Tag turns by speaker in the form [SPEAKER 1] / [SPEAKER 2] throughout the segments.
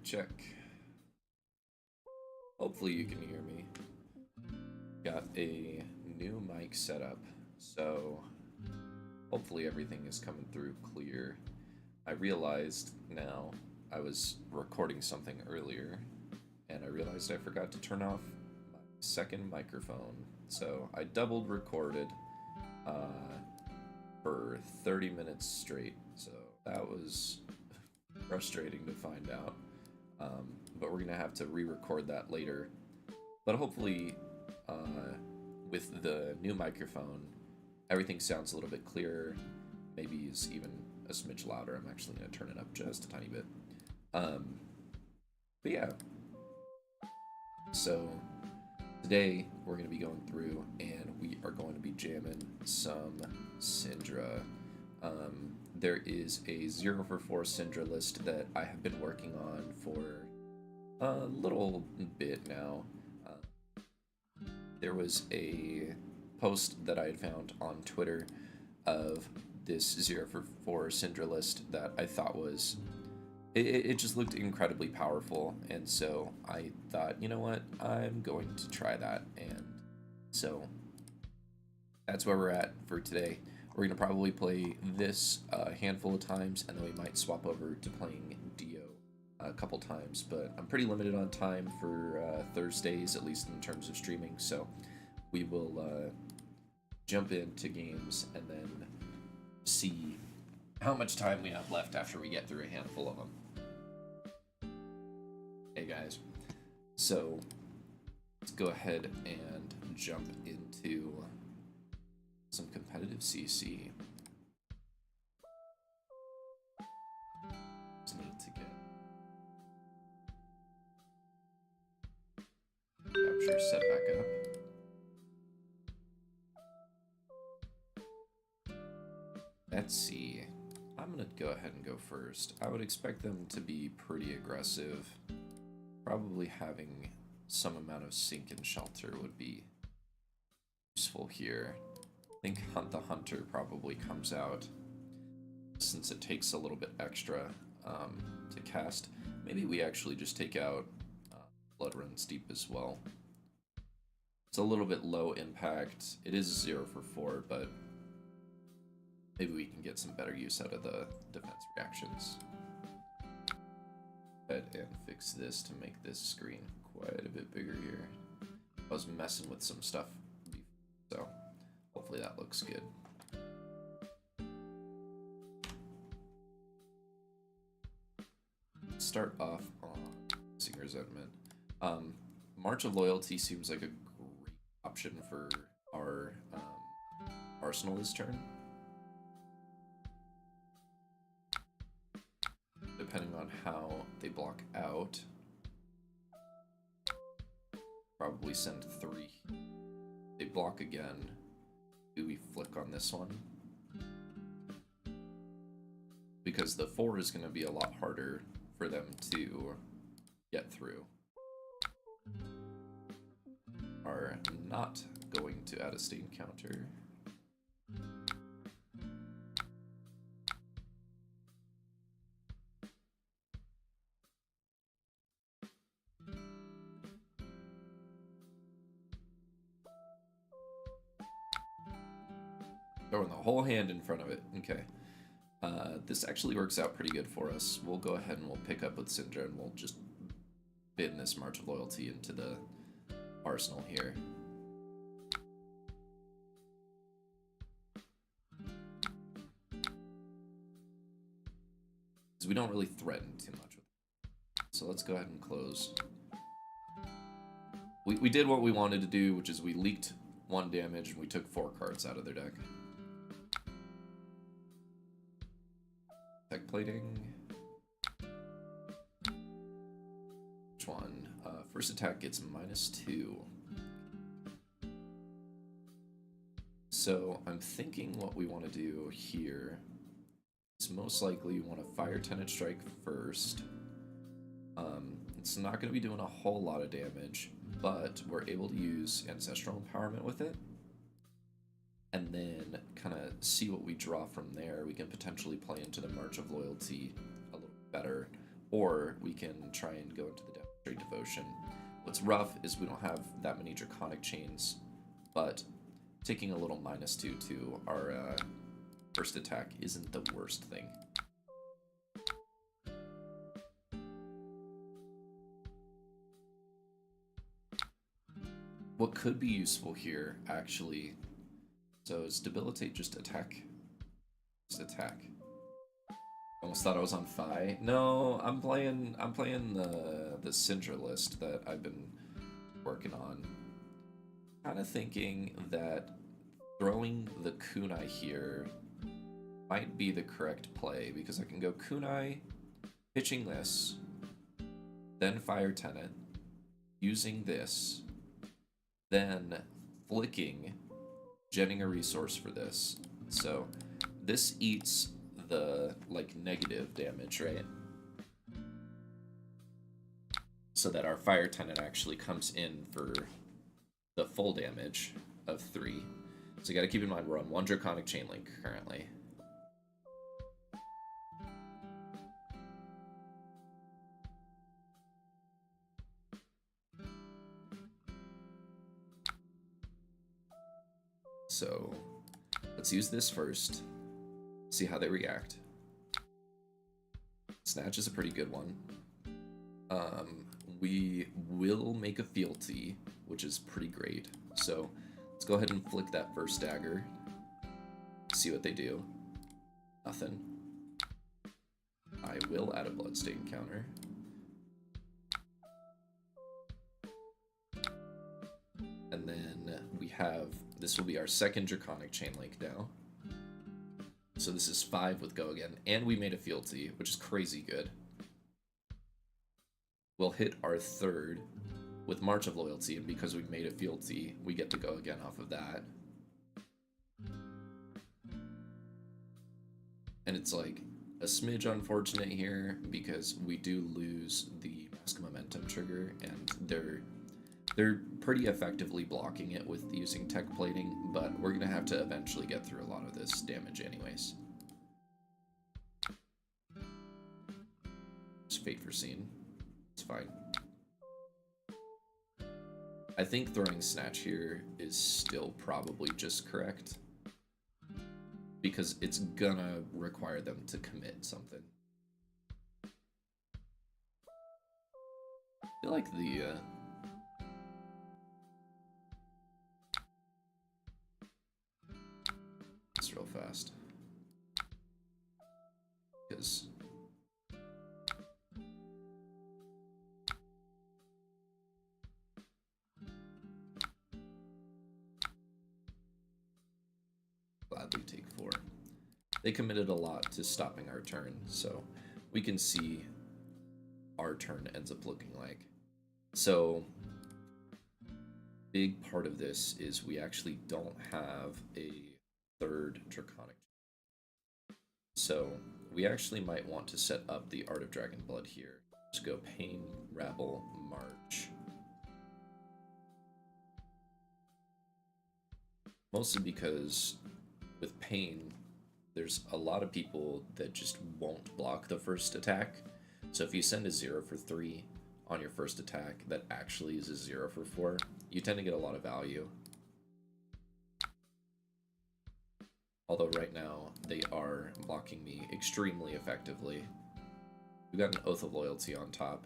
[SPEAKER 1] check. Hopefully you can hear me. Got a new mic set up, so hopefully everything is coming through clear. I realized now I was recording something earlier, and I realized I forgot to turn off my second microphone. So I doubled recorded for 30 minutes straight. So that was frustrating to find out. But we're gonna have to re-record that later. But hopefully, with the new microphone, everything sounds a little bit clearer. Maybe is even a smidge louder. I'm actually gonna turn it up just a tiny bit. But yeah. So today we're gonna be going through and we are going to be jamming some Syndra. There is a 0 for 4 Syndra list that I have been working on for a little bit now. There was a post that I had found on Twitter of this 0 for 4 Syndra list that I thought was... It just looked incredibly powerful, and so I thought, you know what, I'm going to try that, and so that's where we're at for today. We're going to probably play this a handful of times, and then we might swap over to playing Dio a couple times, but I'm pretty limited on time for Thursdays, at least in terms of streaming, so we will jump into games and then see how much time we have left after we get through a handful of them. Hey guys, so let's go ahead and jump into some competitive CC. Just need to get capture set back up. Let's see. I'm gonna go ahead and go first. I would expect them to be pretty aggressive. Probably having some amount of sink and shelter would be useful here. I think Hunt the Hunter probably comes out since it takes a little bit extra to cast. Maybe we actually just take out Blood Runs Deep as well. It's a little bit low impact. It is 0 for 4, but maybe we can get some better use out of the defense reactions. Go ahead and fix this to make this screen quite a bit bigger here. I was messing with some stuff before, so hopefully that looks good. Let's start off on Sing Resentment. March of Loyalty seems like a great option for our arsenal this turn. Depending on how they block out, probably send 3. They block again. Do we flick on this one? Because the 4 is going to be a lot harder for them to get through. Are not going to add a state encounter. Throwing the whole hand in front of it. Okay. This actually works out pretty good for us. We'll go ahead and we'll pick up with Syndra and we'll just bin this March of Loyalty into the arsenal here. Because we don't really threaten too much with it. So let's go ahead and close. We did what we wanted to do, which is we leaked 1 damage and we took 4 cards out of their deck. Tech plating. Which one? First attack gets -2. So I'm thinking what we want to do here is most likely you want to Fire Tenant Strike first. It's not going to be doing a whole lot of damage, but we're able to use Ancestral Empowerment with it. And then kind of see what we draw from there. We can potentially play into the March of Loyalty a little better, or we can try and go into the Demonstrate Devotion. What's rough is we don't have that many Draconic Chains, but taking a little -2 to our first attack isn't the worst thing. What could be useful here, actually, so is Debilitate just attack? Just attack. Almost thought I was on Fi. No, I'm playing the Syndra list that I've been working on. Kind of thinking that throwing the Kunai here might be the correct play, because I can go Kunai, pitching this, then Fire Tenant, using this, then flicking, jetting a resource for this. So this eats the like negative damage, right? So that our Fire Tenant actually comes in for the full damage of 3. So you gotta keep in mind we're on 1 Draconic Chain Link currently. So let's use this first, see how they react. Snatch is a pretty good one. We will make a fealty, which is pretty great. So let's go ahead and flick that first dagger. See what they do. Nothing. I will add a Bloodstain counter. And then we have, this will be our second Draconic Chain Link now. So this is 5 with Go Again, and we made a fealty, which is crazy good. We'll hit our 3rd with March of Loyalty, and because we made a fealty, we get to Go Again off of that. And it's like a smidge unfortunate here, because we do lose the Mask Momentum trigger, and they're pretty effectively blocking it with using Tech Plating, but we're gonna have to eventually get through a lot of this damage anyways. It's fate foreseen. It's fine. I think throwing Snatch here is still probably just correct, because it's gonna require them to commit something. I feel like the it's real fast, because gladly take 4. They committed a lot to stopping our turn, so we can see our turn ends up looking like. So big part of this is we actually don't have a 3rd Draconic. So we actually might want to set up the Art of Dragonblood here. Just go Pain, Rabble, March. Mostly because with Pain, there's a lot of people that just won't block the first attack. So if you send a 0 for 3 on your first attack that actually is a 0 for 4, you tend to get a lot of value. Although right now, they are blocking me extremely effectively. We got an Oath of Loyalty on top.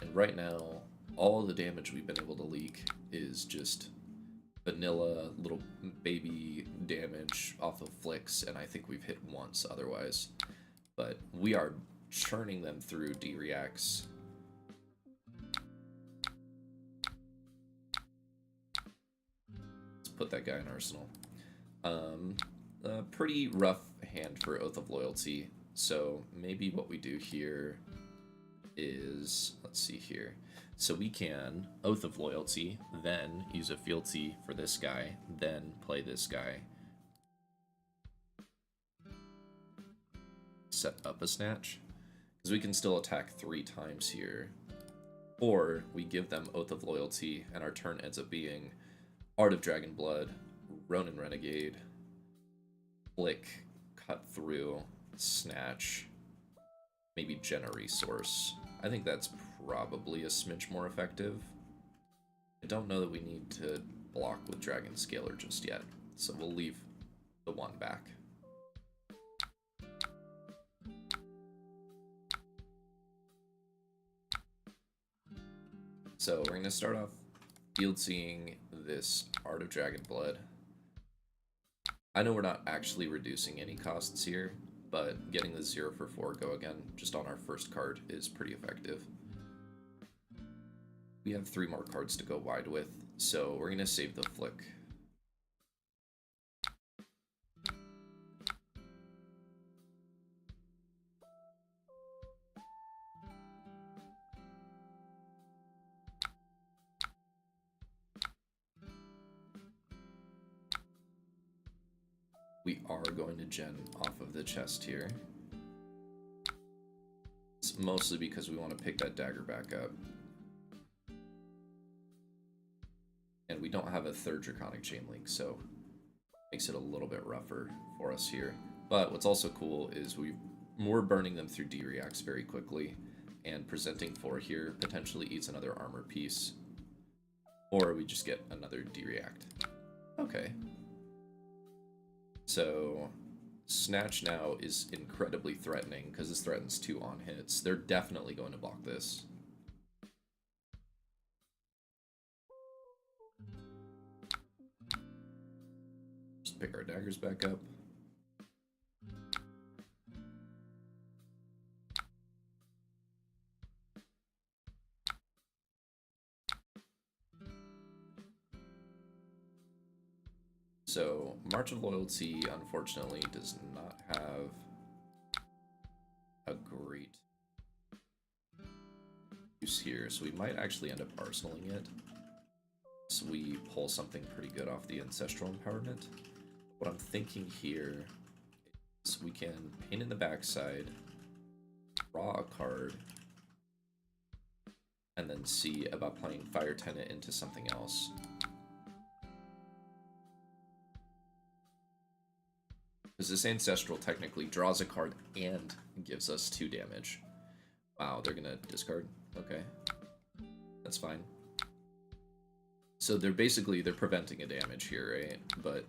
[SPEAKER 1] And right now, all the damage we've been able to leak is just vanilla little baby damage off of flicks, and I think we've hit once otherwise. But we are churning them through D-reacts. Let's put that guy in Arsenal. A pretty rough hand for Oath of Loyalty, so maybe what we do here is, let's see here. So we can Oath of Loyalty, then use a fealty for this guy, then play this guy. Set up a Snatch, because we can still attack 3 times here. Or we give them Oath of Loyalty, and our turn ends up being Art of Dragonblood, Ronin Renegade, Flick, Cut Through, Snatch, maybe Gen a Resource. I think that's probably a smidge more effective. I don't know that we need to block with Dragon Scaler just yet, so we'll leave the one back. So we're going to start off field seeing this Art of Dragon Blood. I know we're not actually reducing any costs here, but getting the 0 for 4 go again just on our first card is pretty effective. We have 3 more cards to go wide with, so we're going to save the Flick. We are going to gen off of the chest here. It's mostly because we want to pick that dagger back up. And we don't have a third Draconic Chain Link, so makes it a little bit rougher for us here. But what's also cool is we're burning them through D-reacts very quickly, and presenting 4 here potentially eats another armor piece. Or we just get another D-react. Okay. So Snatch now is incredibly threatening because this threatens 2 on hits. They're definitely going to block this. Just pick our daggers back up. So, March of Loyalty, unfortunately, does not have a great use here, so we might actually end up arsenaling it. So we pull something pretty good off the Ancestral Empowerment. What I'm thinking here is we can Pain in the Backside, draw a card, and then see about playing Fire Tenant into something else. Because this Ancestral technically draws a card and gives us 2 damage. Wow, they're gonna discard? Okay. That's fine. So they're preventing a damage here, right? But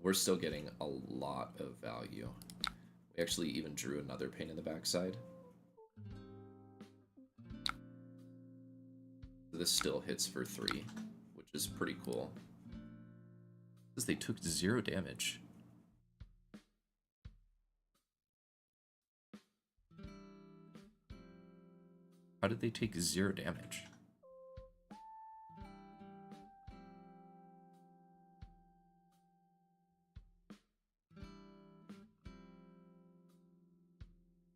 [SPEAKER 1] we're still getting a lot of value. We actually even drew another Pain in the Backside. This still hits for 3, which is pretty cool. Because they took 0 damage. How did they take 0 damage?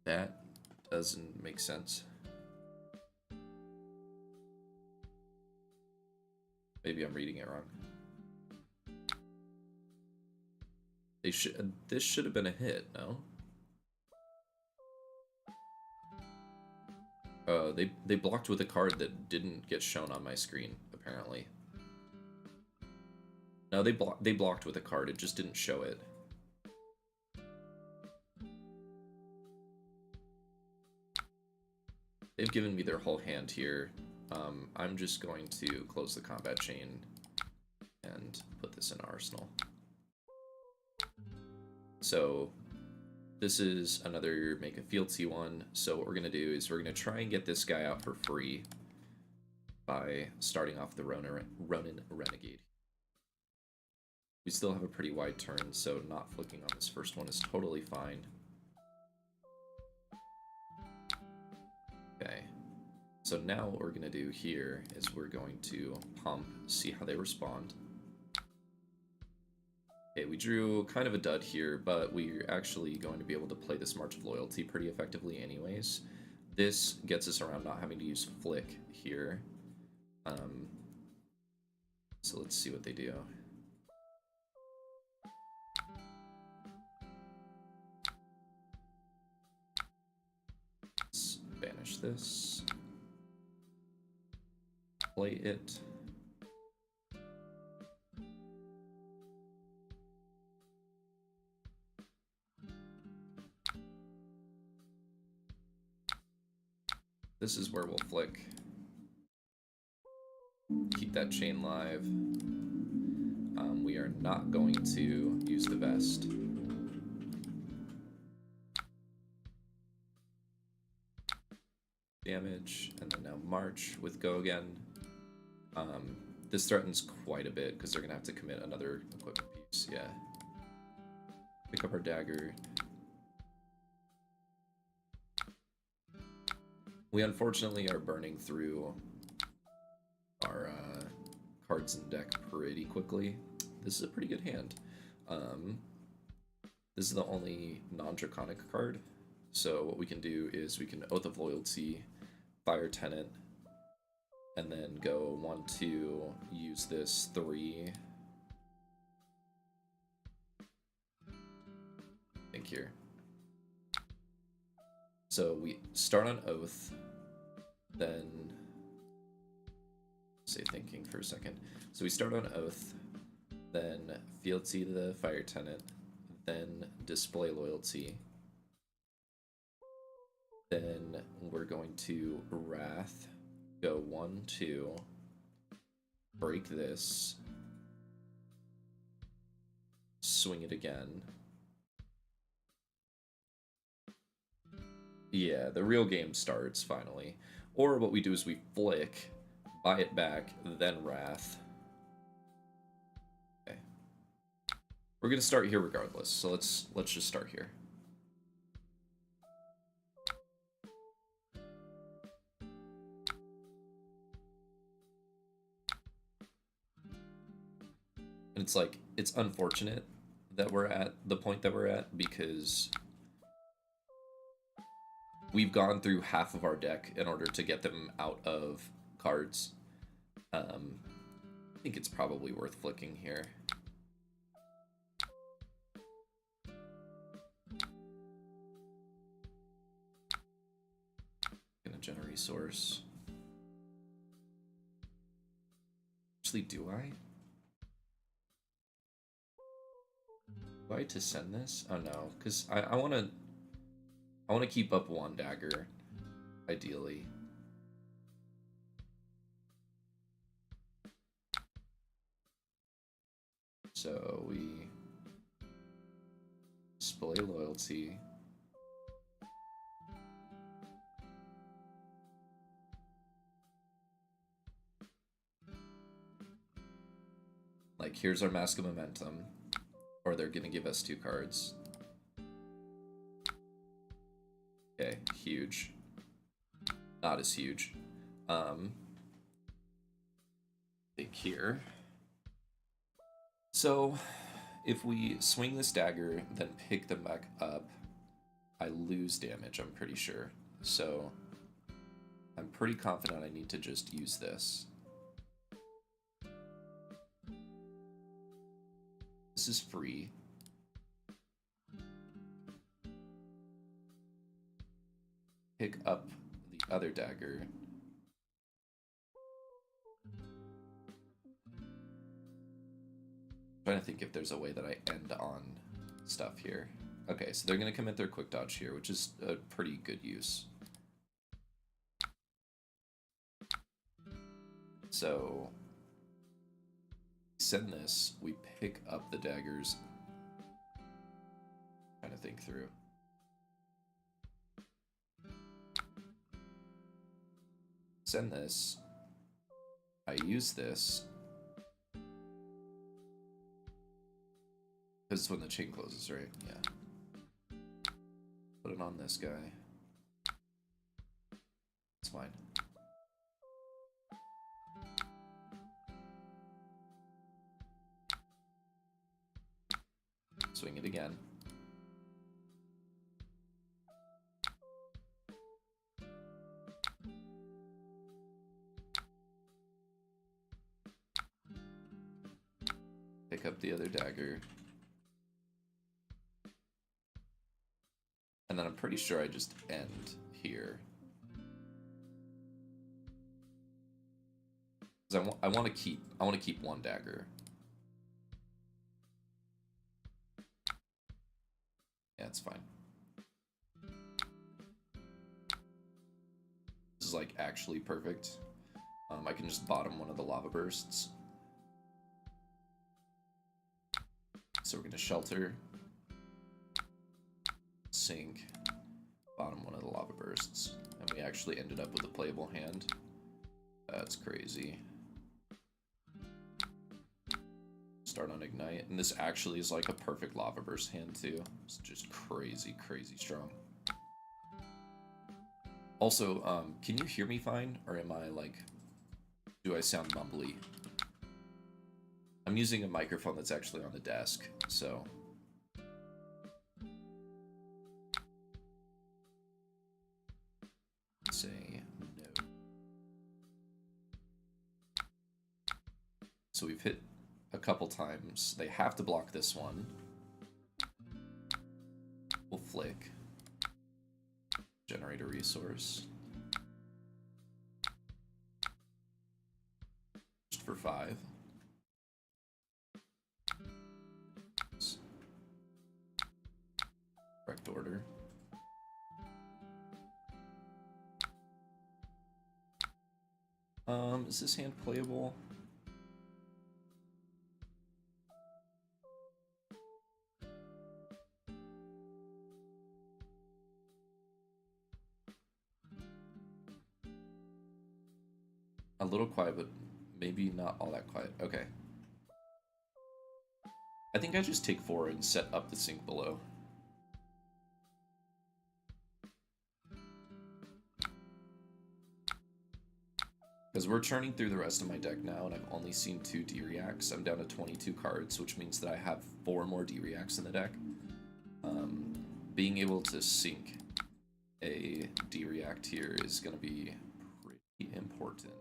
[SPEAKER 1] That doesn't make sense. Maybe I'm reading it wrong. This should have been a hit, no? They blocked with a card that didn't get shown on my screen, apparently. No, they blocked with a card, it just didn't show it. They've given me their whole hand here. I'm just going to close the combat chain and put this in Arsenal. So this is another make a fealty one. So what we're going to do is we're going to try and get this guy out for free by starting off the Ronin Renegade. We still have a pretty wide turn, so not flicking on this first one is totally fine. Okay, so now what we're going to do here is we're going to pump, see how they respond. Okay, we drew kind of a dud here, but we're actually going to be able to play this March of Loyalty pretty effectively anyways. This gets us around not having to use Flick here. So let's see what they do. Let's banish this. Play it. This is where we'll flick. Keep that chain live. We are not going to use the vest. Damage, and then now march with go again. This threatens quite a bit because they're gonna have to commit another equipment piece. Yeah. Pick up our dagger. We unfortunately are burning through our cards in deck pretty quickly. This is a pretty good hand. This is the only non-draconic card. So what we can do is we can Oath of Loyalty, Fire Tenant, and then go 1-2, use this 3. Think here. So we start on Oath, then say thinking for a second. So we start on Oath, then Fealty the Fire Tenant, then Display Loyalty. Then we're going to Wrath, go 1-2, break this, swing it again. Yeah, the real game starts finally. Or what we do is we flick, buy it back, then Wrath. Okay. We're gonna start here regardless, so let's just start here. And it's like, it's unfortunate that we're at the point that we're at because we've gone through half of our deck in order to get them out of cards. I think it's probably worth flicking here. Gonna generate resource. Actually, do I? Do I to send this? Oh no, because I wanna keep up one dagger, ideally. So we display loyalty. Like, here's our Mask of Momentum, or they're gonna give us 2 cards. Okay, huge. Not as huge. Think here. So, if we swing this dagger, then pick them back up, I lose damage, I'm pretty sure. So, I'm pretty confident I need to just use this. This is free. Pick up the other dagger. I'm trying to think if there's a way that I end on stuff here. Okay, so they're going to commit their quick dodge here, which is a pretty good use. So, send this, we pick up the daggers. Trying to think through. Send this. I use this. Because it's when the chain closes, right? Yeah. Put it on this guy. It's fine. Swing it again. Pick up the other dagger. And then I'm pretty sure I just end here. Because I want to keep one dagger. Yeah, it's fine. This is is like actually perfect. I can just bottom one of the lava bursts. So we're gonna shelter, sink, bottom one of the lava bursts, and we actually ended up with a playable hand. That's crazy. Start on ignite, and this actually is like a perfect lava burst hand too. It's just crazy, crazy strong. Also, can you hear me fine, or am I like, do I sound mumbly? I'm using a microphone that's actually on the desk, so. Say no. So we've hit a couple times. They have to block this one. We'll flick. Generate a resource. Just for 5. Correct order. Is this hand playable? A little quiet, but maybe not all that quiet. Okay. I think I just take 4 and set up the sink below. Because we're turning through the rest of my deck now, and I've only seen 2 D-Reacts. I'm down to 22 cards, which means that I have 4 more D-Reacts in the deck. Being able to sink a D-React here is going to be pretty important.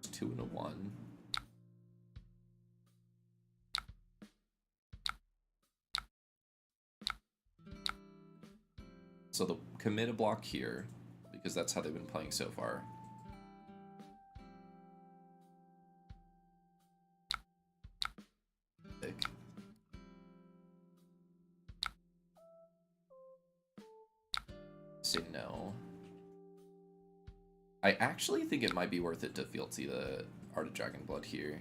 [SPEAKER 1] It's 2 and a 1. So they'll commit a block here, because that's how they've been playing so far. Pick. Say no. I actually think it might be worth it to fealty the Art of Dragonblood here.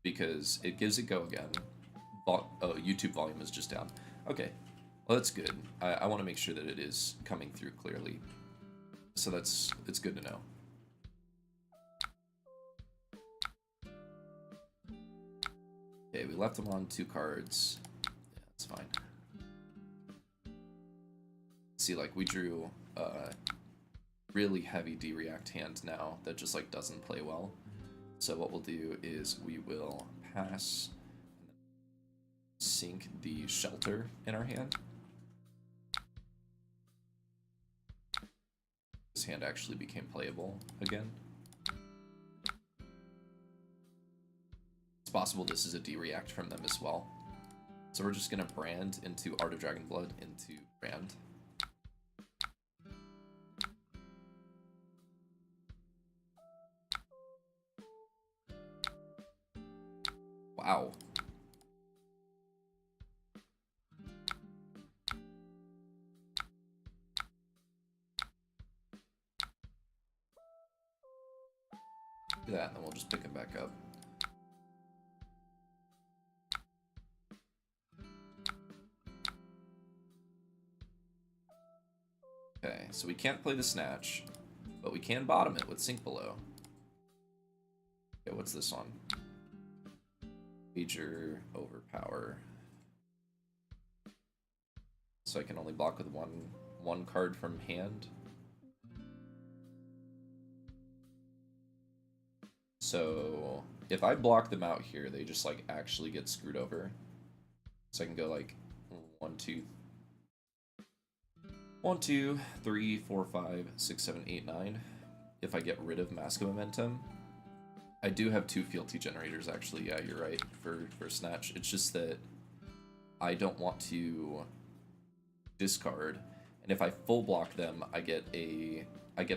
[SPEAKER 1] Because it gives it go again. Oh, YouTube volume is just down. Okay, well that's good. I want to make sure that it is coming through clearly. So it's good to know. Okay, we left them on 2 cards. Yeah, that's fine. See, like, we drew a really heavy D-React hand now that just, like, doesn't play well. So what we'll do is we will pass, sink the shelter in our hand. This hand actually became playable again. It's possible this is a D-React from them as well. So we're just going to brand into Art of Dragonblood into brand. Wow. Do that, and then we'll just pick him back up. Okay, so we can't play the Snatch, but we can bottom it with Sink Below. Okay, what's this one? Major Overpower. So I can only block with one card from hand. So if I block them out here, they just like actually get screwed over. So I can go like 1, 2, 3, 4, 5, 6, 7, 8, 9. If I get rid of Mask of Momentum. I do have 2 fealty generators actually, yeah, you're right, for Snatch. It's just that I don't want to discard, and if I full block them, I get a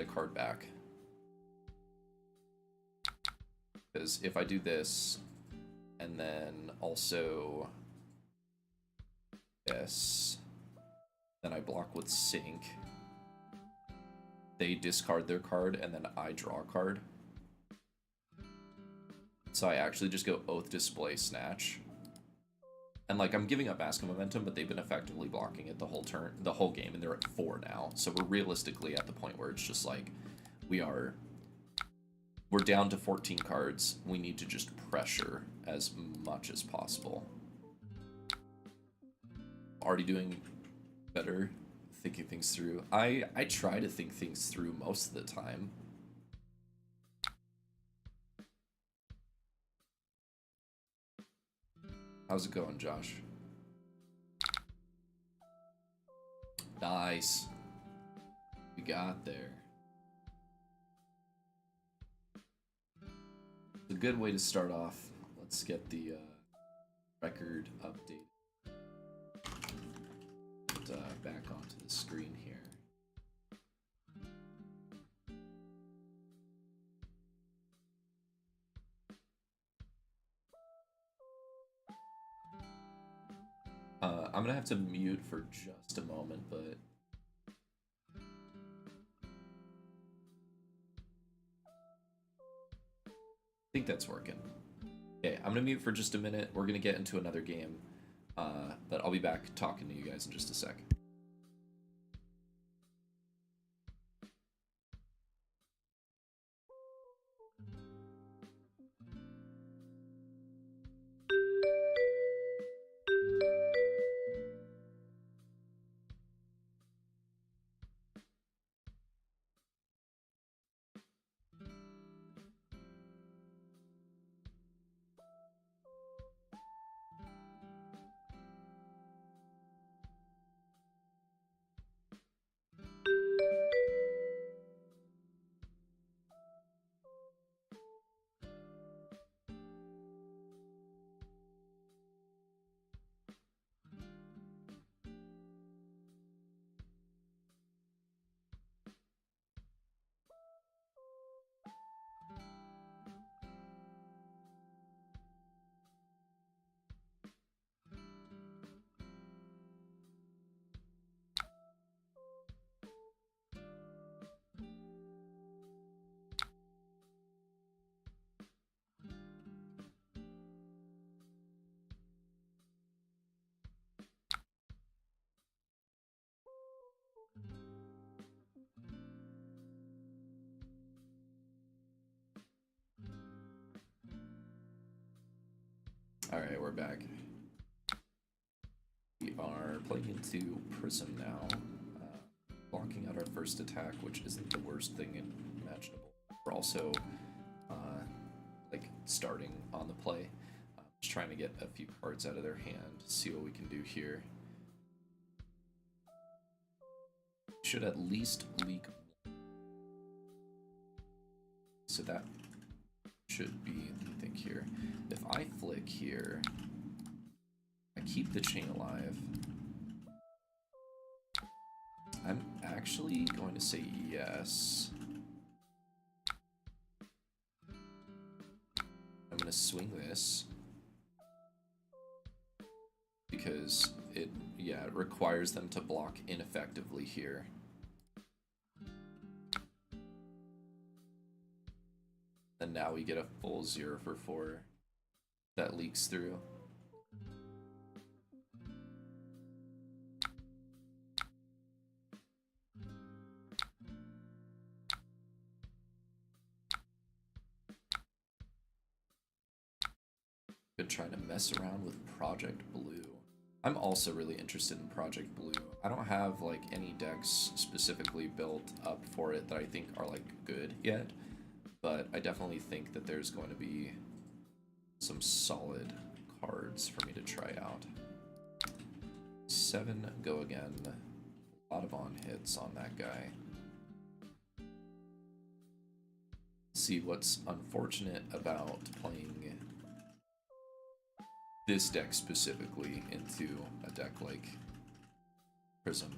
[SPEAKER 1] card back. Because if I do this, And then also, yes, then I block with Sync. They discard their card, and then I draw a card. So I actually just go Oath, Display, Snatch. And like, I'm giving up Mask of Momentum, but they've been effectively blocking it the whole turn, the whole game, and they're at 4 now. So we're realistically at the point where it's just like, we're down to 14 cards. We need to just pressure as much as possible. Already doing better, thinking things through. I try to think things through most of the time. How's it going, Josh? Nice. We got there. It's a good way to start off. Let's get the record update. Put, back onto the screen here. I'm gonna have to mute for just a moment, but I think that's working. Okay, I'm gonna mute for just a minute. We're gonna get into another game, but I'll be back talking to you guys in just a sec. Alright, we're back. We are playing into Prism now, blocking out our first attack, which isn't the worst thing imaginable. We're also, like, starting on the play. Just trying to get a few cards out of their hand, see what we can do here. Should at least leak. So that should be, let me think here. If I flick here, I keep the chain alive. I'm actually going to say yes. I'm going to swing this. Because it requires them to block ineffectively here. And now we get a full 0 for 4 that leaks through. Been trying to mess around with Project Blue. I'm also really interested in Project Blue. I don't have like any decks specifically built up for it that I think are like good yet, but I definitely think that there's going to be some solid cards for me to try out. 7, go again. A lot of on hits on that guy. See, what's unfortunate about playing this deck specifically into a deck like Prism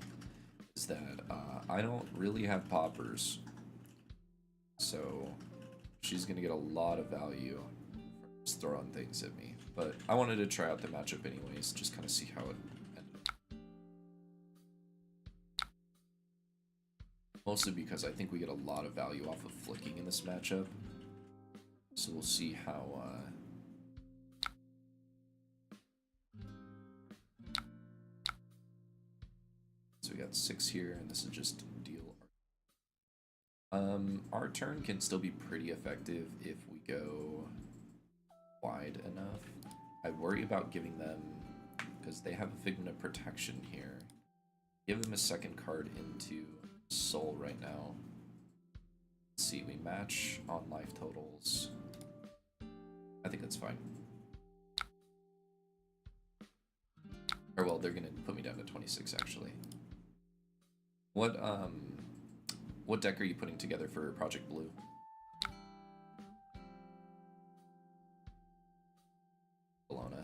[SPEAKER 1] is that I don't really have poppers, so she's gonna get a lot of value from just throwing things at me. but I wanted to try out the matchup anyways, just kind of see how it ended. Mostly because I think we get a lot of value off of flicking in this matchup. So we'll see how, So we got 6 here, and this is just deal. Our turn can still be pretty effective if we go wide enough. I worry about giving them, because they have a Figment of Protection here. Give them a second card into Soul right now. Let's see, we match on life totals. I think that's fine. Or well, they're gonna put me down to 26 actually. What deck are you putting together for Project Blue? Bologna.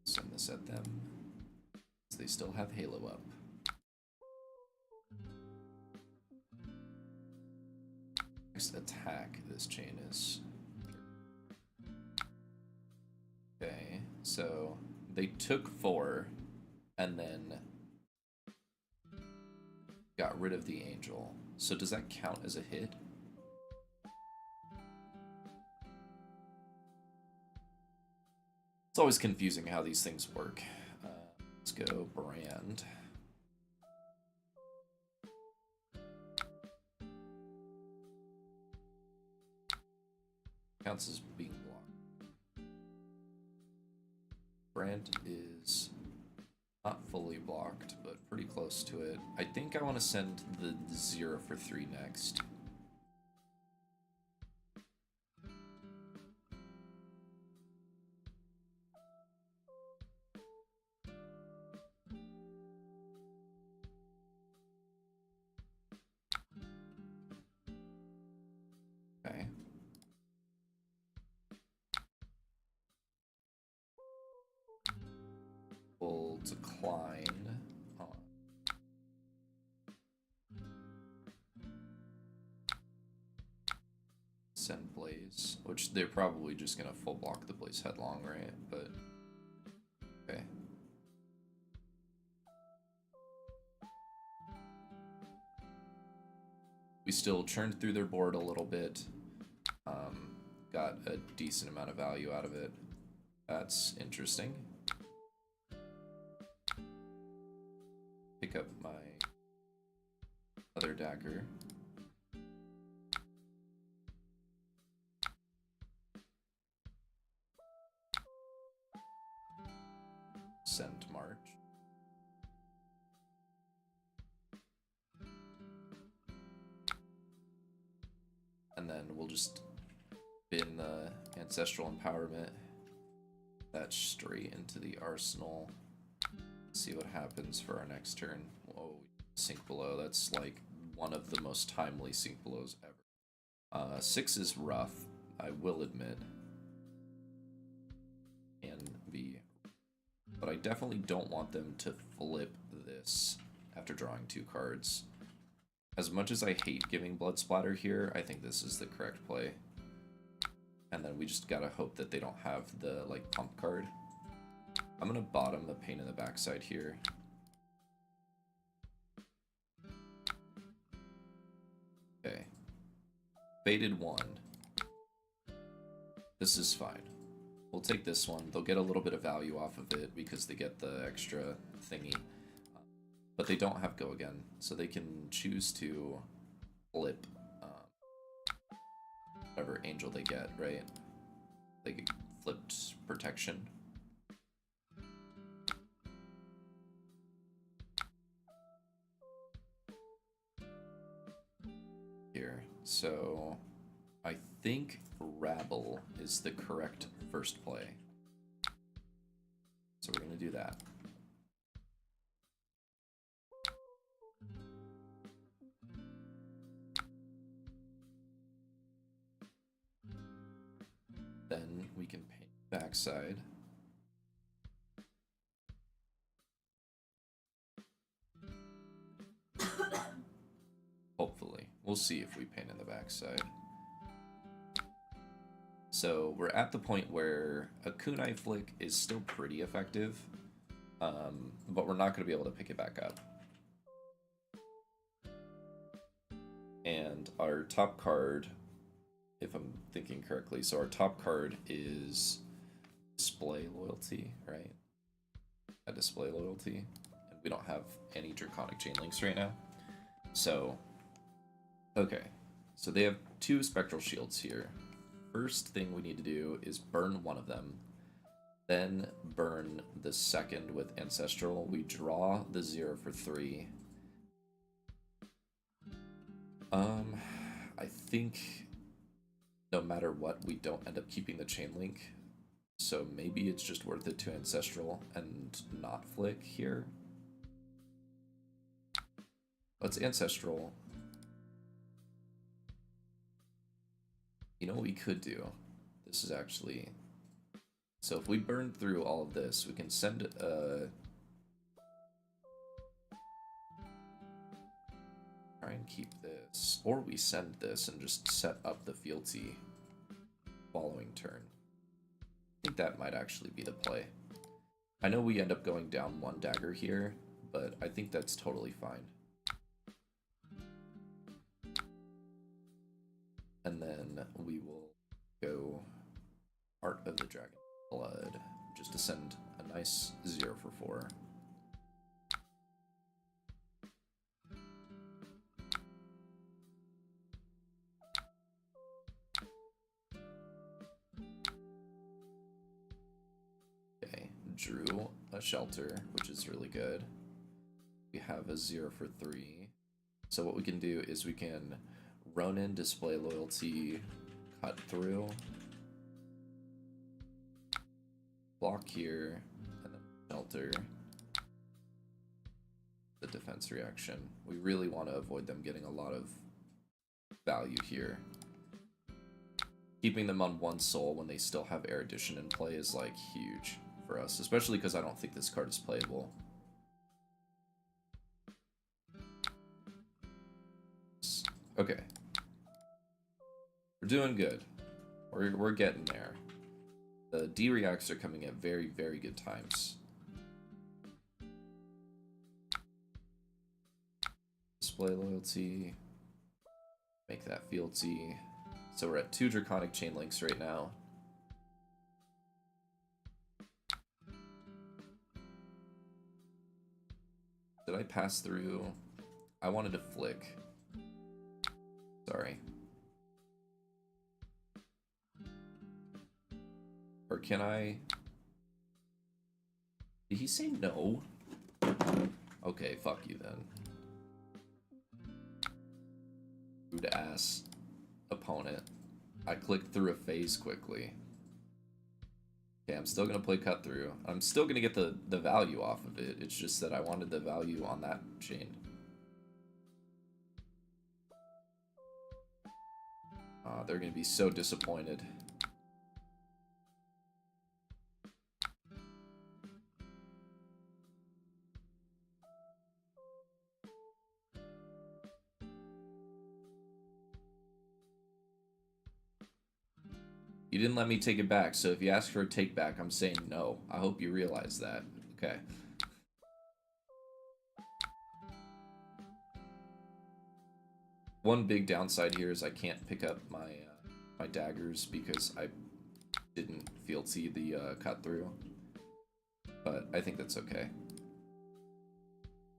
[SPEAKER 1] Send this at them. They still have Halo up. Next attack this chain is. Okay, so they took 4 and then got rid of the angel. So does that count as a hit? It's always confusing how these things work. Let's go brand. Counts as being blocked. Brand is not fully blocked, but pretty close to it. I think I want to send the 0 for 3 next. Okay. We'll decline on. Send Blaze, which they're probably just gonna full block the Blaze headlong, right? But okay. We still churned through their board a little bit. Got a decent amount of value out of it. That's interesting. Pick up my other dagger. Send March. And then we'll just bin the Ancestral Empowerment. That straight into the arsenal. See what happens for our next turn. Whoa, Sink Below. That's like one of the most timely Sink Belows ever. 6 is rough, I will admit. But I definitely don't want them to flip this after drawing 2 cards. As much as I hate giving Blood Splatter here, I think this is the correct play. And then we just gotta hope that they don't have the, like, pump card. I'm gonna bottom the Pain in the Backside here. Okay. Faded 1. This is fine. We'll take this one. They'll get a little bit of value off of it because they get the extra thingy. But they don't have Go Again, so they can choose to flip whatever angel they get, right? They get flipped Protection. Here. So I think Rabble is the correct first play. So we're going to do that. Then we can paint backside. We'll see if we paint in the backside. So we're at the point where a kunai flick is still pretty effective, but we're not going to be able to pick it back up. And our top card, if I'm thinking correctly, so our top card is display loyalty, right? A display loyalty, and we don't have any draconic chain links right now. So, okay, so they have 2 spectral shields here. First thing we need to do is burn one of them, then burn the second with Ancestral. We draw the 0 for 3. I think no matter what, we don't end up keeping the chain link, so maybe it's just worth it to Ancestral and not flick here. Let's Ancestral. You know what we could do? This is actually... So if we burn through all of this, we can send try and keep this, or we send this and just set up the fealty following turn. I think that might actually be the play. I know we end up going down 1 dagger here, but I think that's totally fine. And then we will go Art of the Dragon Blood, just to send a nice 0 for 4. Okay, drew a shelter, which is really good. We have a 0 for 3. So what we can do is we can Ronin, display loyalty, cut through, block here, and then shelter the defense reaction. We really want to avoid them getting a lot of value here. Keeping them on 1 soul when they still have Erudition in play is like huge for us, especially because I don't think this card is playable. Okay. We're doing good. We're getting there. The D-reacts are coming at very, very good times. Display loyalty. Make that fealty. So we're at 2 draconic chain links right now. Did I pass through? I wanted to flick. Sorry. Or can I... Did he say no? Okay, fuck you then. Rude ass opponent. I clicked through a phase quickly. Okay, I'm still gonna play cut through. I'm still gonna get the value off of it. It's just that I wanted the value on that chain. They're gonna be so disappointed. You didn't let me take it back, so if you ask for a take back, I'm saying no. I hope you realize that. Okay. One big downside here is I can't pick up my my daggers because I didn't fealty the cut through. But I think that's okay.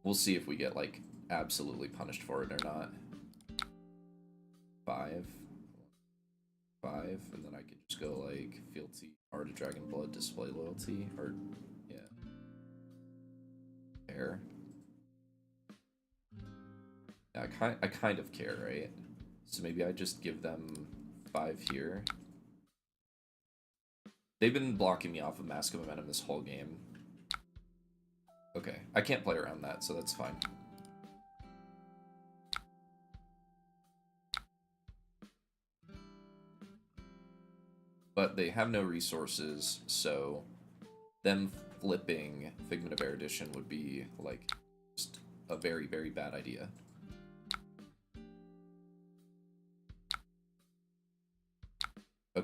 [SPEAKER 1] We'll see if we get like absolutely punished for it or not. 5, and then I could just go like fealty, Art of Dragon Blood, display loyalty, or yeah, care. Yeah, I kind of care, right? So maybe I just give them 5 here. They've been blocking me off of Mask of Momentum this whole game. Okay, I can't play around that, so that's fine. But they have no resources, so them flipping Figment of Erudition would be, like, just a very, very bad idea.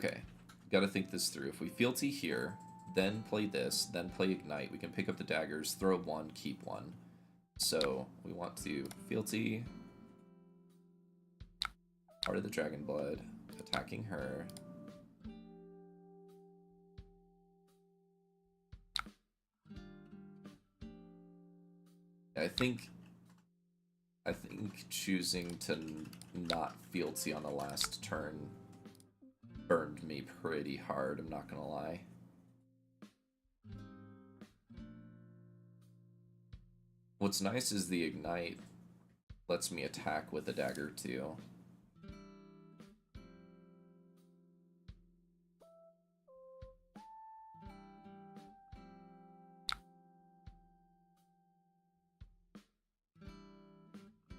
[SPEAKER 1] Okay, gotta think this through. If we fealty here, then play this, then play ignite, we can pick up the daggers, throw one, keep one. So we want to fealty part of the dragon blood, attacking her. I think choosing to not fealty on the last turn burned me pretty hard, I'm not gonna lie. What's nice is the ignite lets me attack with the dagger too.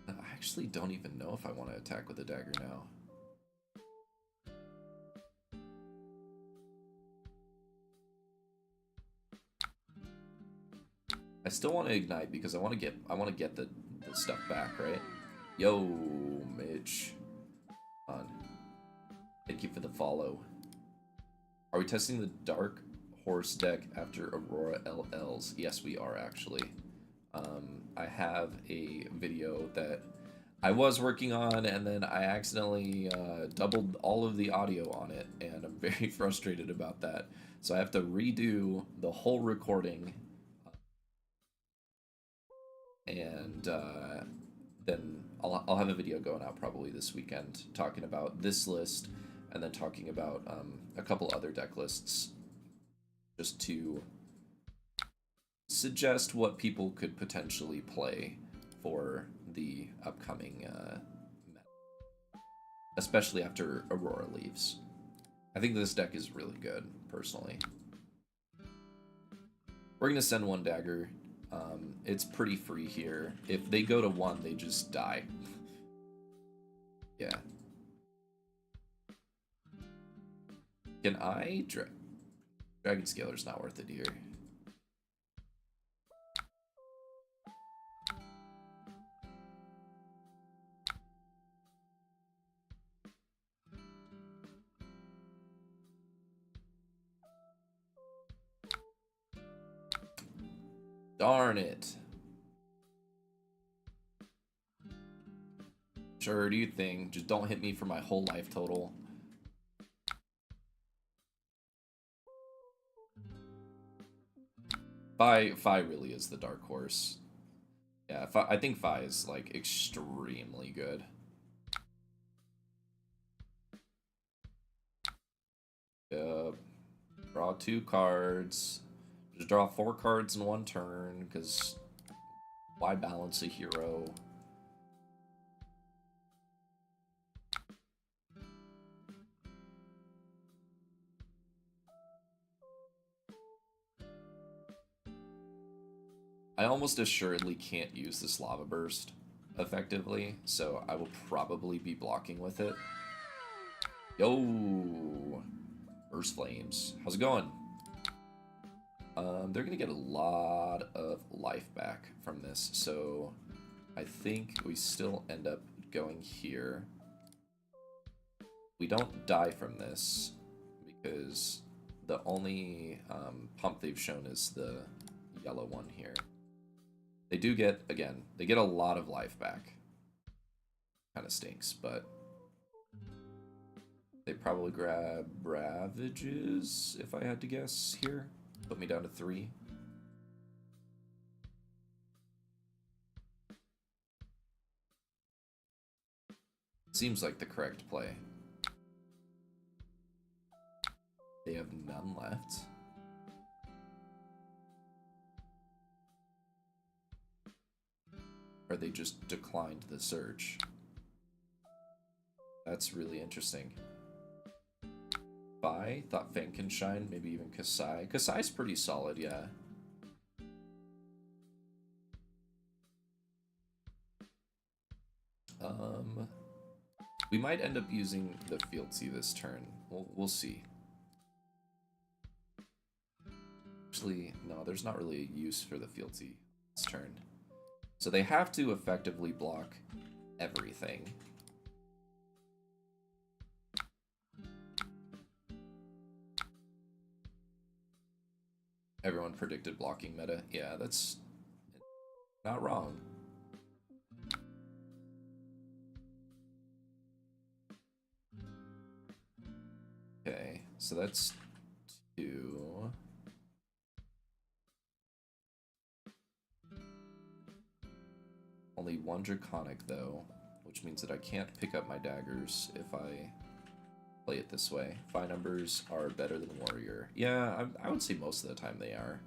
[SPEAKER 1] I actually don't even know if I want to attack with a dagger now. I still want to ignite because I want to get the stuff back, right? Yo, Mitch. On. Thank you for the follow. Are we testing the Dark Horse deck after Aurora LLs? Yes, we are actually. I have a video that I was working on, and then I accidentally doubled all of the audio on it, and I'm very frustrated about that. So I have to redo the whole recording, and then I'll have a video going out probably this weekend talking about this list, and then talking about a couple other deck lists, just to suggest what people could potentially play for the upcoming meta, especially after Aurora leaves. I think this deck is really good, personally. We're gonna send one dagger. It's pretty free here. If they go to 1, they just die. Yeah. Can I... Dragon Scaler's not worth it here. Darn it. Sure, do you think? Just don't hit me for my whole life total. Fi really is the dark horse. Yeah, I think Fi is, like, extremely good. Yep. Draw 2 cards. Just draw 4 cards in 1 turn, because why balance a hero? I almost assuredly can't use this Lava Burst effectively, so I will probably be blocking with it. Yo! Burst Flames. How's it going? They're gonna get a lot of life back from this, so I think we still end up going here. We don't die from this, because the only pump they've shown is the yellow one here. They do get, again, they get a lot of life back. Kind of stinks, but they probably grab Ravages, if I had to guess here. Put me down to 3. Seems like the correct play. They have none left. Or they just declined the search. That's really interesting. Thought Fang can shine, maybe even Kasai. Kasai's pretty solid, yeah. We might end up using the fealty this turn. We'll see. Actually, no, there's not really a use for the fealty this turn. So they have to effectively block everything. Everyone predicted blocking meta. Yeah, that's not wrong. Okay, so that's 2. Only 1 Draconic, though, which means that I can't pick up my daggers if I play it this way. Fine numbers are better than Warrior. Yeah, I would say most of the time they are.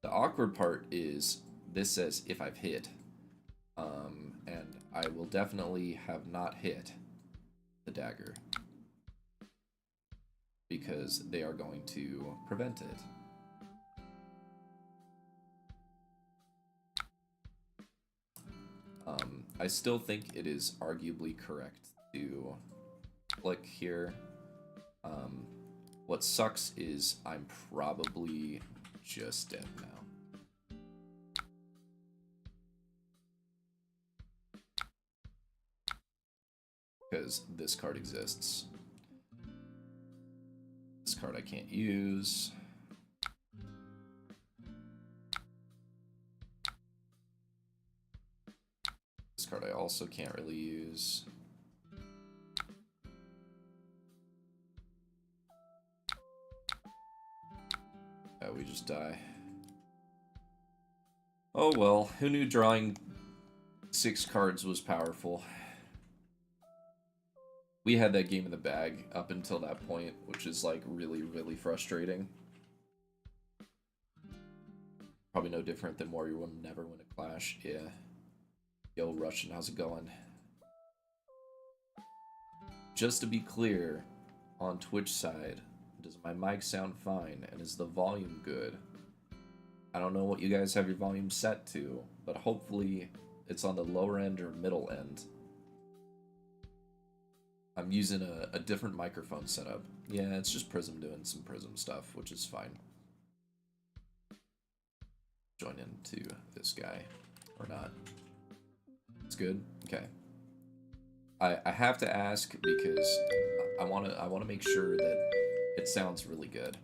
[SPEAKER 1] The awkward part is this says if I've hit. And I will definitely have not hit the dagger because they are going to prevent it. I still think it is arguably correct to click here. What sucks is I'm probably just dead now. Because this card exists. This card I can't use. This card I also can't really use. We just die. Oh well, who knew drawing 6 cards was powerful? We had that game in the bag up until that point, which is like really, really frustrating. Probably no different than Warrior will never win a clash. Yeah. Yo, Russian, how's it going? Just to be clear, on Twitch side, does my mic sound fine, and is the volume good? I don't know what you guys have your volume set to, but hopefully it's on the lower end or middle end. I'm using a different microphone setup. Yeah, it's just Prism doing some Prism stuff, which is fine. Join into this guy, or not. It's good? Okay. I have to ask because I wanna make sure that it sounds really good.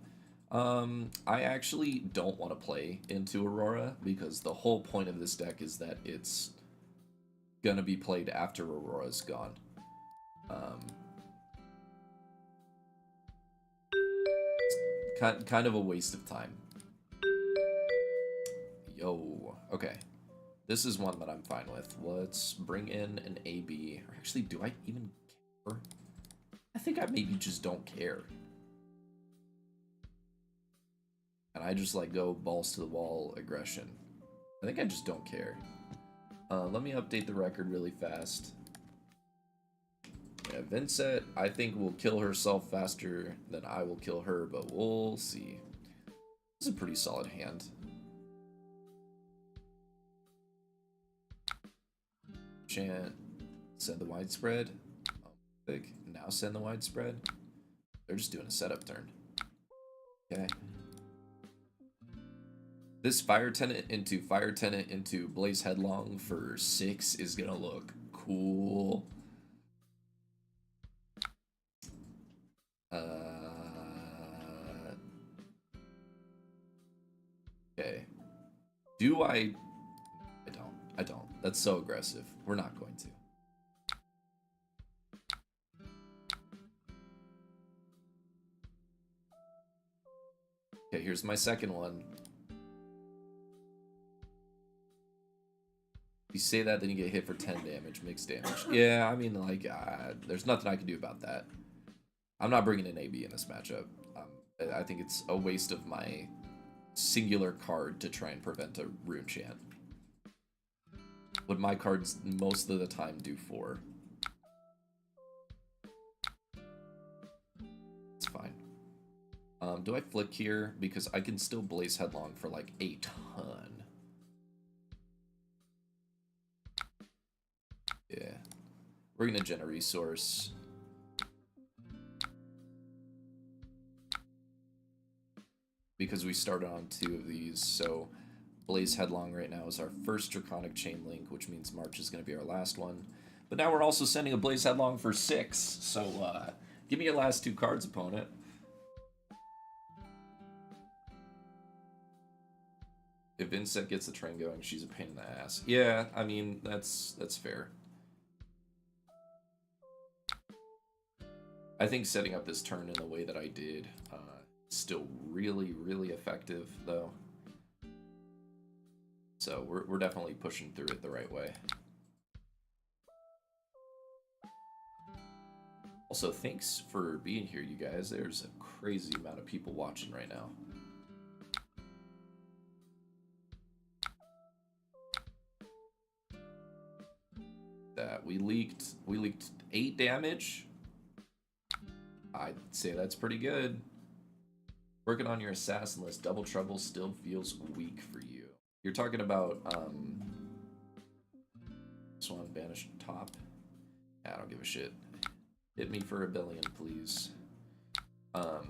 [SPEAKER 1] I actually don't want to play into Aurora because the whole point of this deck is that it's gonna be played after Aurora's gone. It's kind of a waste of time. Yo, okay. This is one that I'm fine with. Let's bring in an AB. Or actually, do I even care? I think I maybe just don't care. And I just like go balls to the wall aggression. I think I just don't care. Let me update the record really fast. Yeah, Vincent, I think will kill herself faster than I will kill her, but we'll see. This is a pretty solid hand. Chant, send the widespread. Now send the widespread. They're just doing a setup turn. Okay. This Fire Tenant into Blaze Headlong for 6 is gonna look cool. Okay. Do I don't. That's so aggressive. We're not going to. Okay, here's my second one. You say that, then you get hit for 10 damage, mixed damage. Yeah, I mean, like, there's nothing I can do about that. I'm not bringing an AB in this matchup. I think it's a waste of my singular card to try and prevent a rune chant. What my cards most of the time do for. It's fine. Do I flick here? Because I can still Blaze Headlong for like a ton. Yeah. We're gonna gen a resource. Because we started on 2 of these, so Blaze Headlong right now is our first Draconic Chain Link, which means March is going to be our last one. But now we're also sending a Blaze Headlong for 6, so Give me your last 2 cards, opponent. If Vincent gets the train going, she's a pain in the ass. Yeah, I mean, that's fair. I think setting up this turn in the way that I did still really, really effective, though. So we're definitely pushing through it the right way. Also, thanks for being here, you guys. There's a crazy amount of people watching right now. That we leaked 8 damage. I'd say that's pretty good. Working on your assassin list, Double Trouble still feels weak for you. You're talking about this one, banished top. I don't give a shit. Hit me for $1 billion, please. Trouble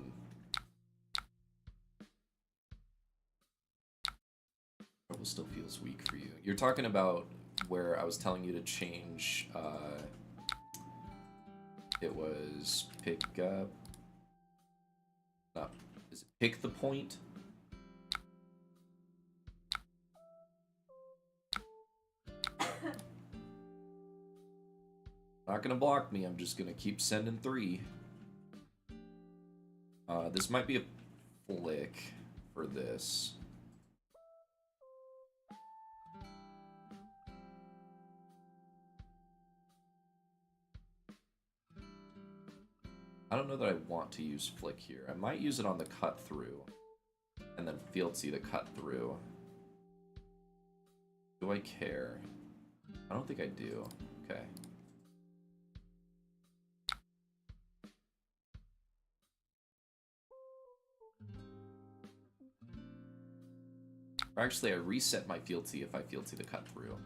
[SPEAKER 1] still feels weak for you. You're talking about where I was telling you to change. It was pick up. No, is it pick the point? Not gonna block me. I'm just gonna keep sending 3. This might be a flick for this. I don't know that I want to use flick here. I might use it on the cut through, and then fealty to cut through. Do I care? I don't think I do. Okay. Or actually, I reset my fealty if I fealty the cut through.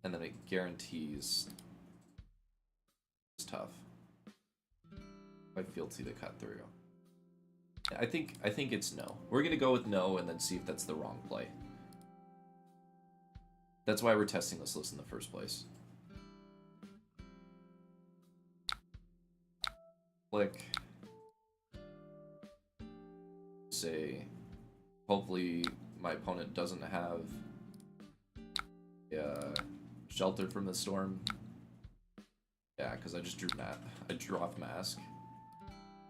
[SPEAKER 1] And then it guarantees it's tough. If I fealty the cut through. I think it's no. We're gonna go with no and then see if that's the wrong play. That's why we're testing this list in the first place. Click. Say, hopefully my opponent doesn't have shelter from the storm. Yeah, because I just drew I drew off mask.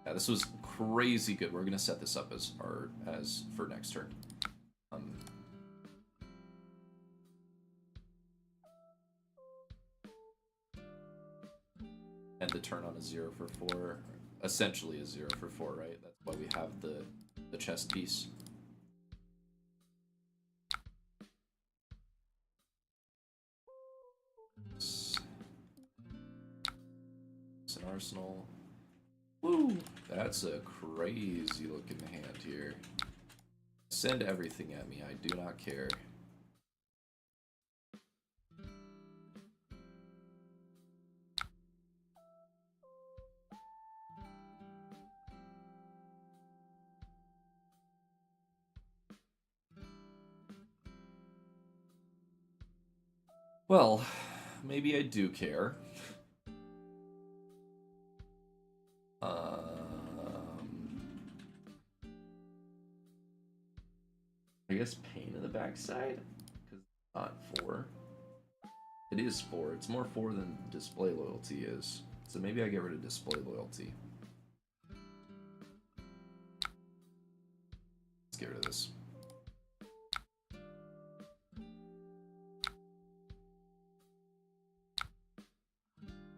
[SPEAKER 1] Yeah, this was crazy good. We're gonna set this up as for next turn. End the turn on a 0 for 4. Essentially a 0 for 4, right? That's why we have the chest piece. It's an arsenal. Woo! That's a crazy looking hand here. Send everything at me. I do not care. Well, maybe I do care. I guess pain in the backside? Because it's not 4. It is 4. It's more 4 than display loyalty is. So maybe I get rid of display loyalty. Let's get rid of this.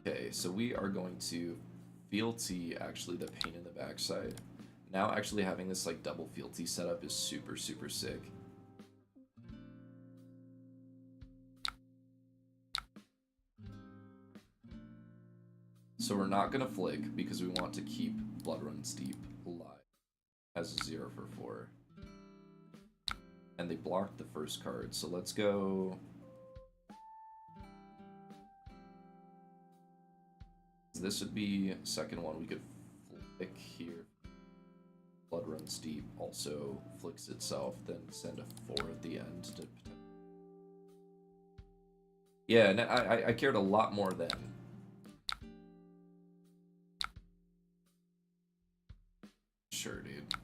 [SPEAKER 1] Okay, so we are going to fealty actually the pain in the backside. Now actually having this like double fealty setup is super, super sick. So we're not gonna flick because we want to keep Blood Runs Deep alive as a 0 for 4. And they blocked the first card, so let's go. This would be second one. We could flick here. Blood Runs Deep also flicks itself, then send a 4 at the end. Yeah, and I cared a lot more then. sure, dude.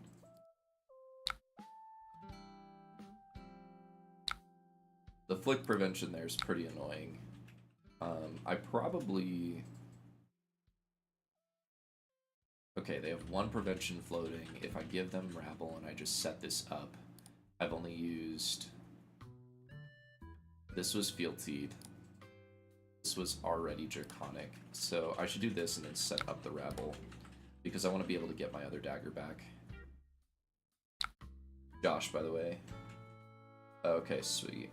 [SPEAKER 1] The flick prevention there is pretty annoying. I probably... Okay, they have one prevention floating. If I give them Rabble and I just set this up, I've only used... This was Fealtied. This was already Draconic. So I should do this and then set up the Rabble, because I want to be able to get my other dagger back. Josh, by the way. Okay, sweet.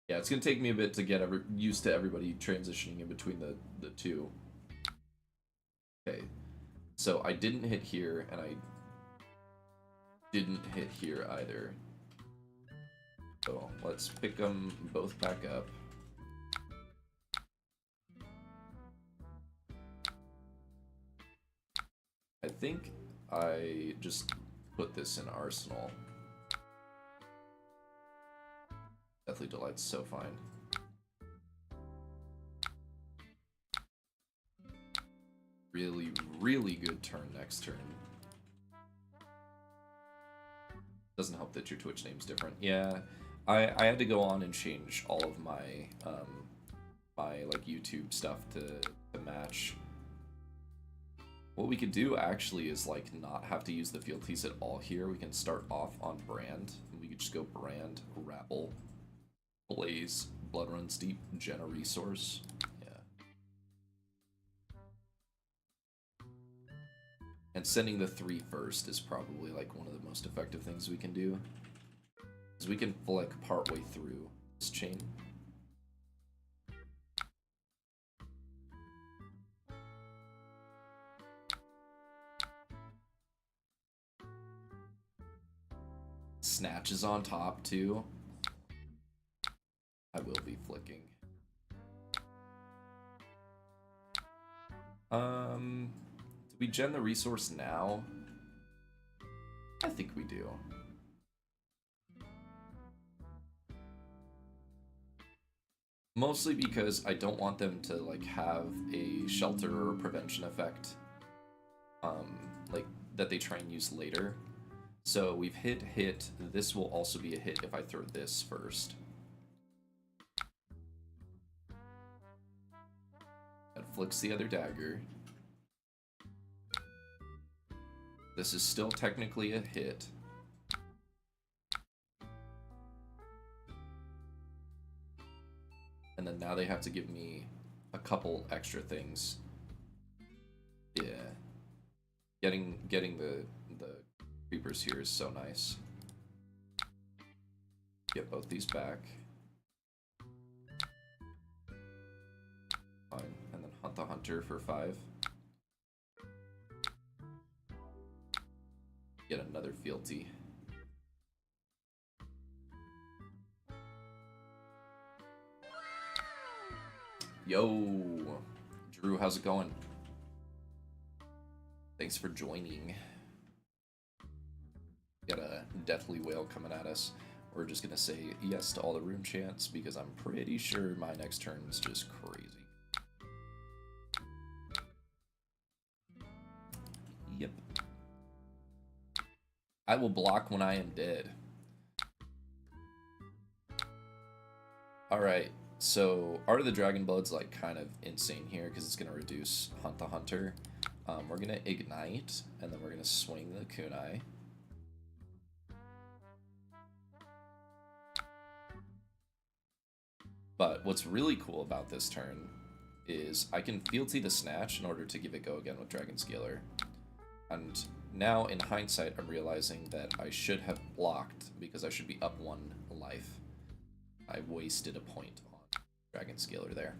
[SPEAKER 1] Yeah, it's going to take me a bit to get used to everybody transitioning in between the two. Okay, so I didn't hit here, and I didn't hit here either. So let's pick them both back up. I think I just put this in Arsenal. Deathly Delight's so fine. Really, really good turn next turn. Doesn't help that your Twitch name's different. Yeah, I had to go on and change all of my my like YouTube stuff to match. What we could do actually is like not have to use the fealties at all here. We can start off on brand. We could just go brand, Rabble, Blaze, Blood Runs Deep, Jenna Resource. And sending the 3 first is probably like one of the most effective things we can do. Because we can flick partway through this chain. Snatch is on top too. I will be flicking. Do we gen the resource now? I think we do. Mostly because I don't want them to like have a shelter or prevention effect, like that they try and use later. So we've hit. This will also be a hit if I throw this first. That flicks the other dagger. This is still technically a hit. And then now they have to give me a couple extra things. Yeah. Getting the creepers here is so nice. Get both these back. Fine. And then hunt the hunter for 5. Get another fealty. Yo, Drew, how's it going? Thanks for joining. Got a deathly whale coming at us. We're just gonna say yes to all the room chants because I'm pretty sure my next turn is just crazy. Yep. I will block when I am dead. Alright, so Art of the Dragonblood's like kind of insane here because it's gonna reduce Hunt the Hunter. We're gonna ignite, and then we're gonna swing the kunai. But what's really cool about this turn is I can fealty the Snatch in order to give it go again with Dragon Scaler. And now, in hindsight, I'm realizing that I should have blocked because I should be up 1 life. I wasted a point on Dragon Scaler there.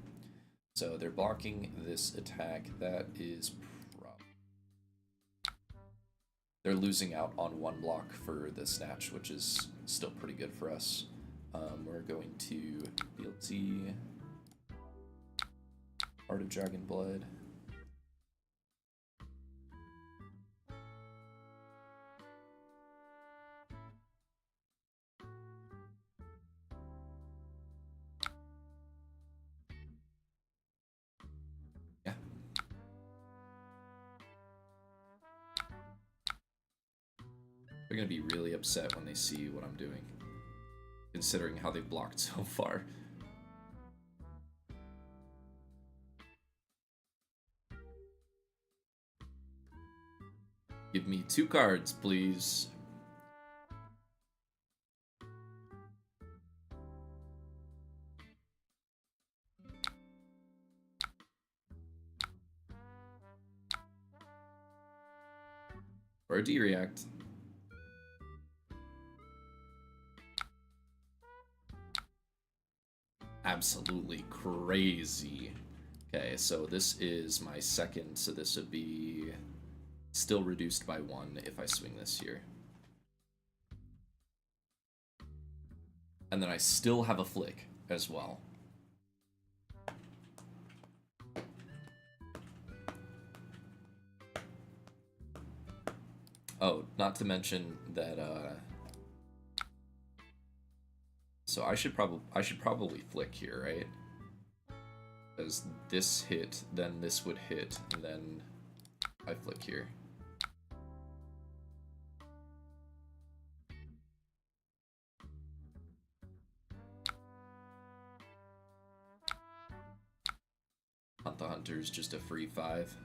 [SPEAKER 1] So they're blocking this attack. That is they're losing out on 1 block for the Snatch, which is still pretty good for us. We're going to fealty Art of Dragonblood. Yeah. They're gonna be really upset when they see what I'm doing, considering how they've blocked so far. Give me 2 cards, please. Or a D-react. Absolutely crazy. Okay, so this is my second, so this would be still reduced by 1 if I swing this here. And then I still have a flick as well. Oh, not to mention that so I should probably flick here, right? Because this hit, then this would hit, and then I flick here. Hunt the Hunter's just a free 5.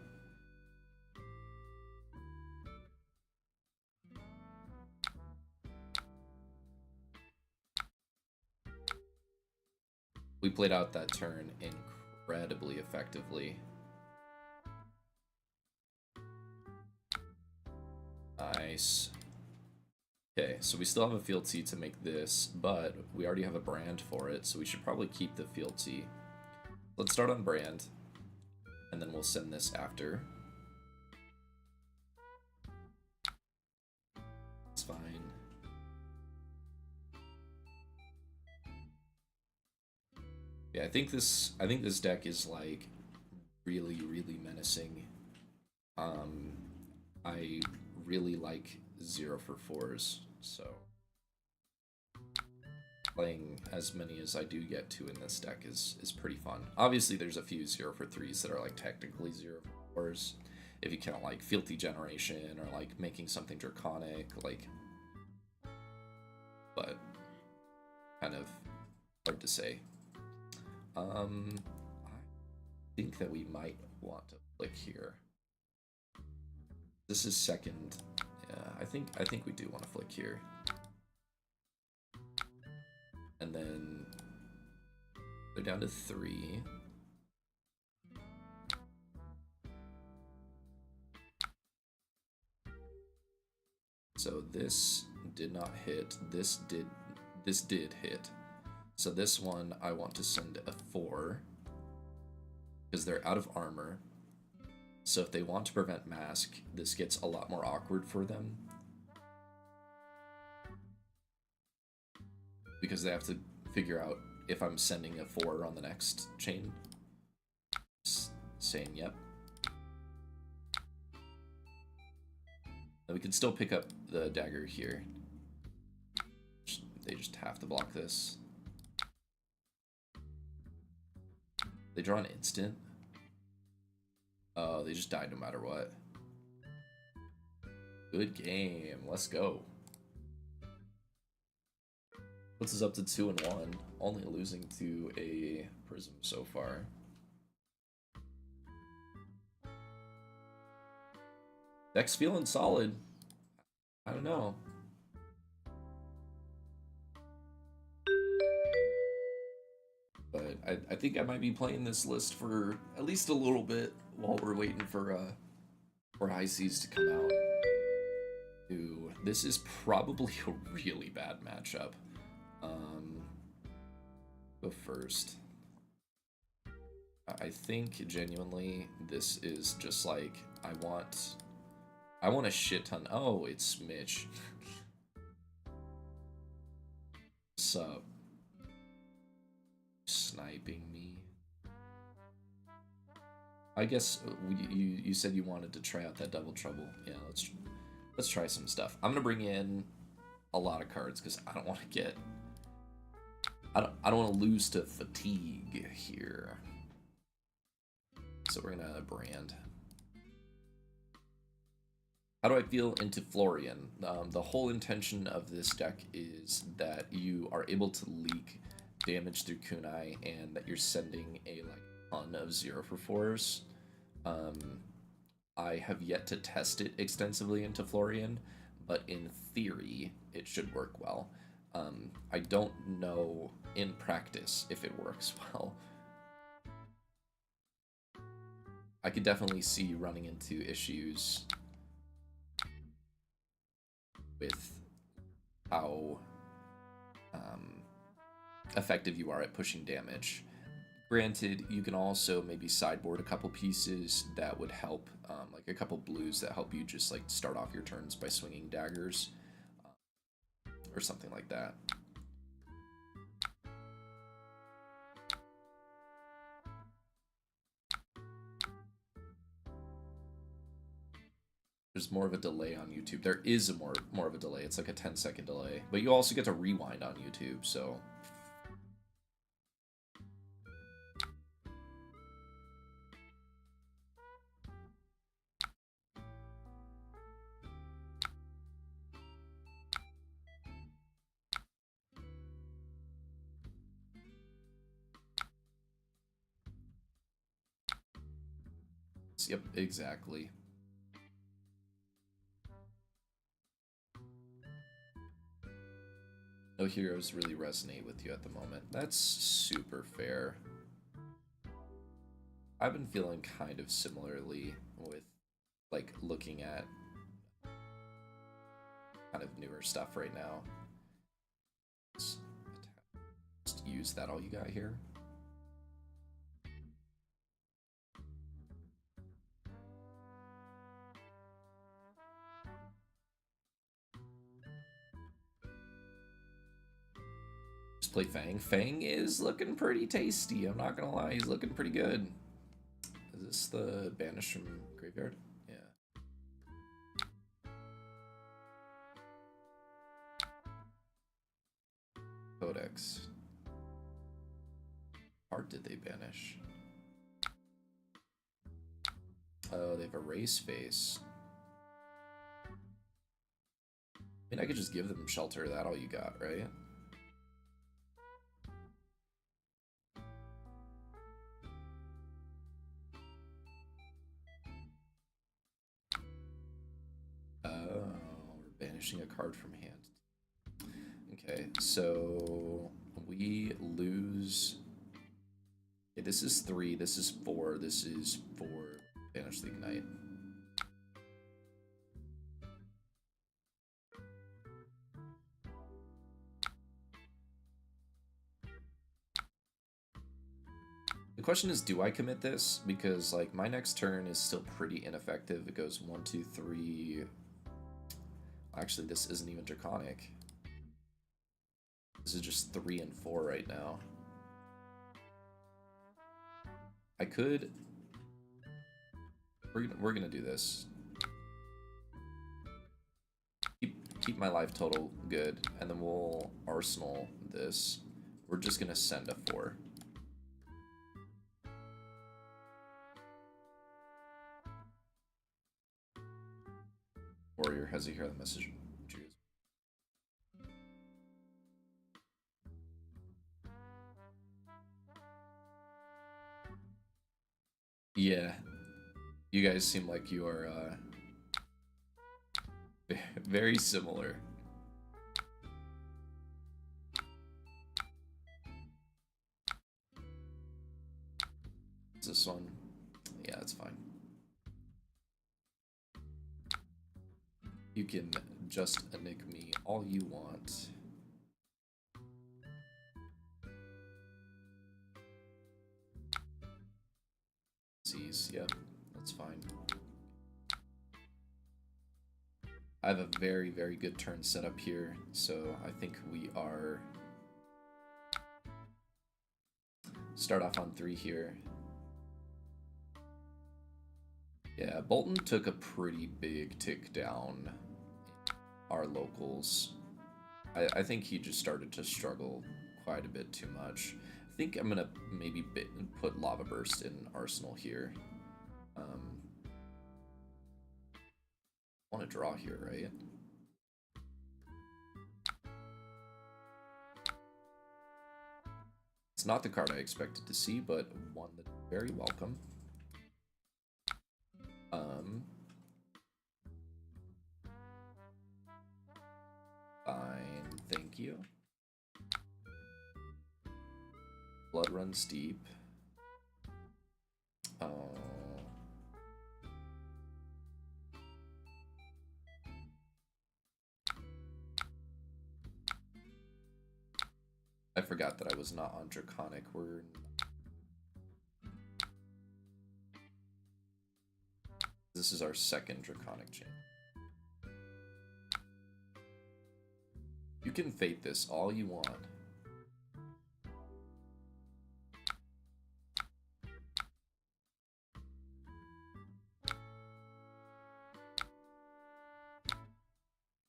[SPEAKER 1] We played out that turn incredibly effectively. Nice. Okay, so we still have a fealty to make this, but we already have a brand for it, so we should probably keep the fealty. Let's start on brand, and then we'll send this after. It's fine. Yeah, I think this deck is like really menacing. I really like 0 for 4s, so playing as many as I do get to in this deck is pretty fun. Obviously, there's a few 0 for 3s that are like technically 0 for 4s, if you count like fealty generation or like making something draconic, like, but kind of hard to say. I think that we might want to flick here. This is second. Yeah, I think we do want to flick here. And then go down to 3. So this did not hit. This did hit. So this one I want to send a 4 because they're out of armor. So if they want to prevent mask, this gets a lot more awkward for them because they have to figure out if I'm sending a 4 on the next chain. Saying yep. Then we can still pick up the dagger here. They just have to block this. They draw an instant. Oh, they just died no matter what. Good game. Let's go. Puts us up to 2-1. Only losing to a Prism so far. Deck's feeling solid. I don't know. But I think I might be playing this list for at least a little bit while we're waiting for High Seas to come out. Ooh, this is probably a really bad matchup. Go first. I think genuinely this is just like I want a shit ton. Oh, it's Mitch. Sup? Sniping me. I guess you said you wanted to try out that Double Trouble. Yeah, let's try some stuff. I'm gonna bring in a lot of cards because I don't want to get. I don't want to lose to fatigue here. So we're gonna brand. How do I feel into Florian? The whole intention of this deck is that you are able to leak damage through kunai and that you're sending a like ton of 0-for-4s. I have yet to test it extensively into Florian, but in theory, it should work well. I don't know in practice if it works well. I could definitely see running into issues with how effective you are at pushing damage. Granted, you can also maybe sideboard a couple pieces that would help, like a couple blues that help you just like start off your turns by swinging daggers, or something like that. There's more of a delay on YouTube. There is a more of a delay. It's like a 10-second delay, but you also get to rewind on YouTube, so. Yep, exactly. No heroes really resonate with you at the moment. That's super fair. I've been feeling kind of similarly with, like, looking at kind of newer stuff right now. Let's just use that all you got here. Just play Fang. Fang is looking pretty tasty. I'm not gonna lie, he's looking pretty good. Is this the Banish from Graveyard? Yeah. Codex. Card did they banish? Oh, they have a race face. I mean, I could just give them shelter. That all you got, right? Oh, we're banishing a card from hand. Okay, so we lose. Okay, this is 3, this is 4, this is 4. Banish the Ignite. The question is, do I commit this? Because, like, my next turn is still pretty ineffective. It goes 1, 2, 3. Actually, this isn't even Draconic. This is just 3 and 4 right now. I could... We're gonna do this. Keep my life total good, and then we'll Arsenal this. We're just gonna send a 4. Warrior has to hear the message. Yeah, you guys seem like you are very similar. Is this one? Yeah, that's fine. You can just nick me all you want. Yep, that's fine. I have a very, very good turn set up here, so I think we are... Start off on 3 here. Yeah, Bolton took a pretty big tick down in our locals. I think he just started to struggle quite a bit too much. I think I'm gonna maybe put Lava Burst in Arsenal here. want to draw here, right? It's not the card I expected to see, but one that's very welcome. Fine, thank you. Blood runs deep. I forgot that I was not on Draconic. This is our second Draconic chain. You can fate this all you want.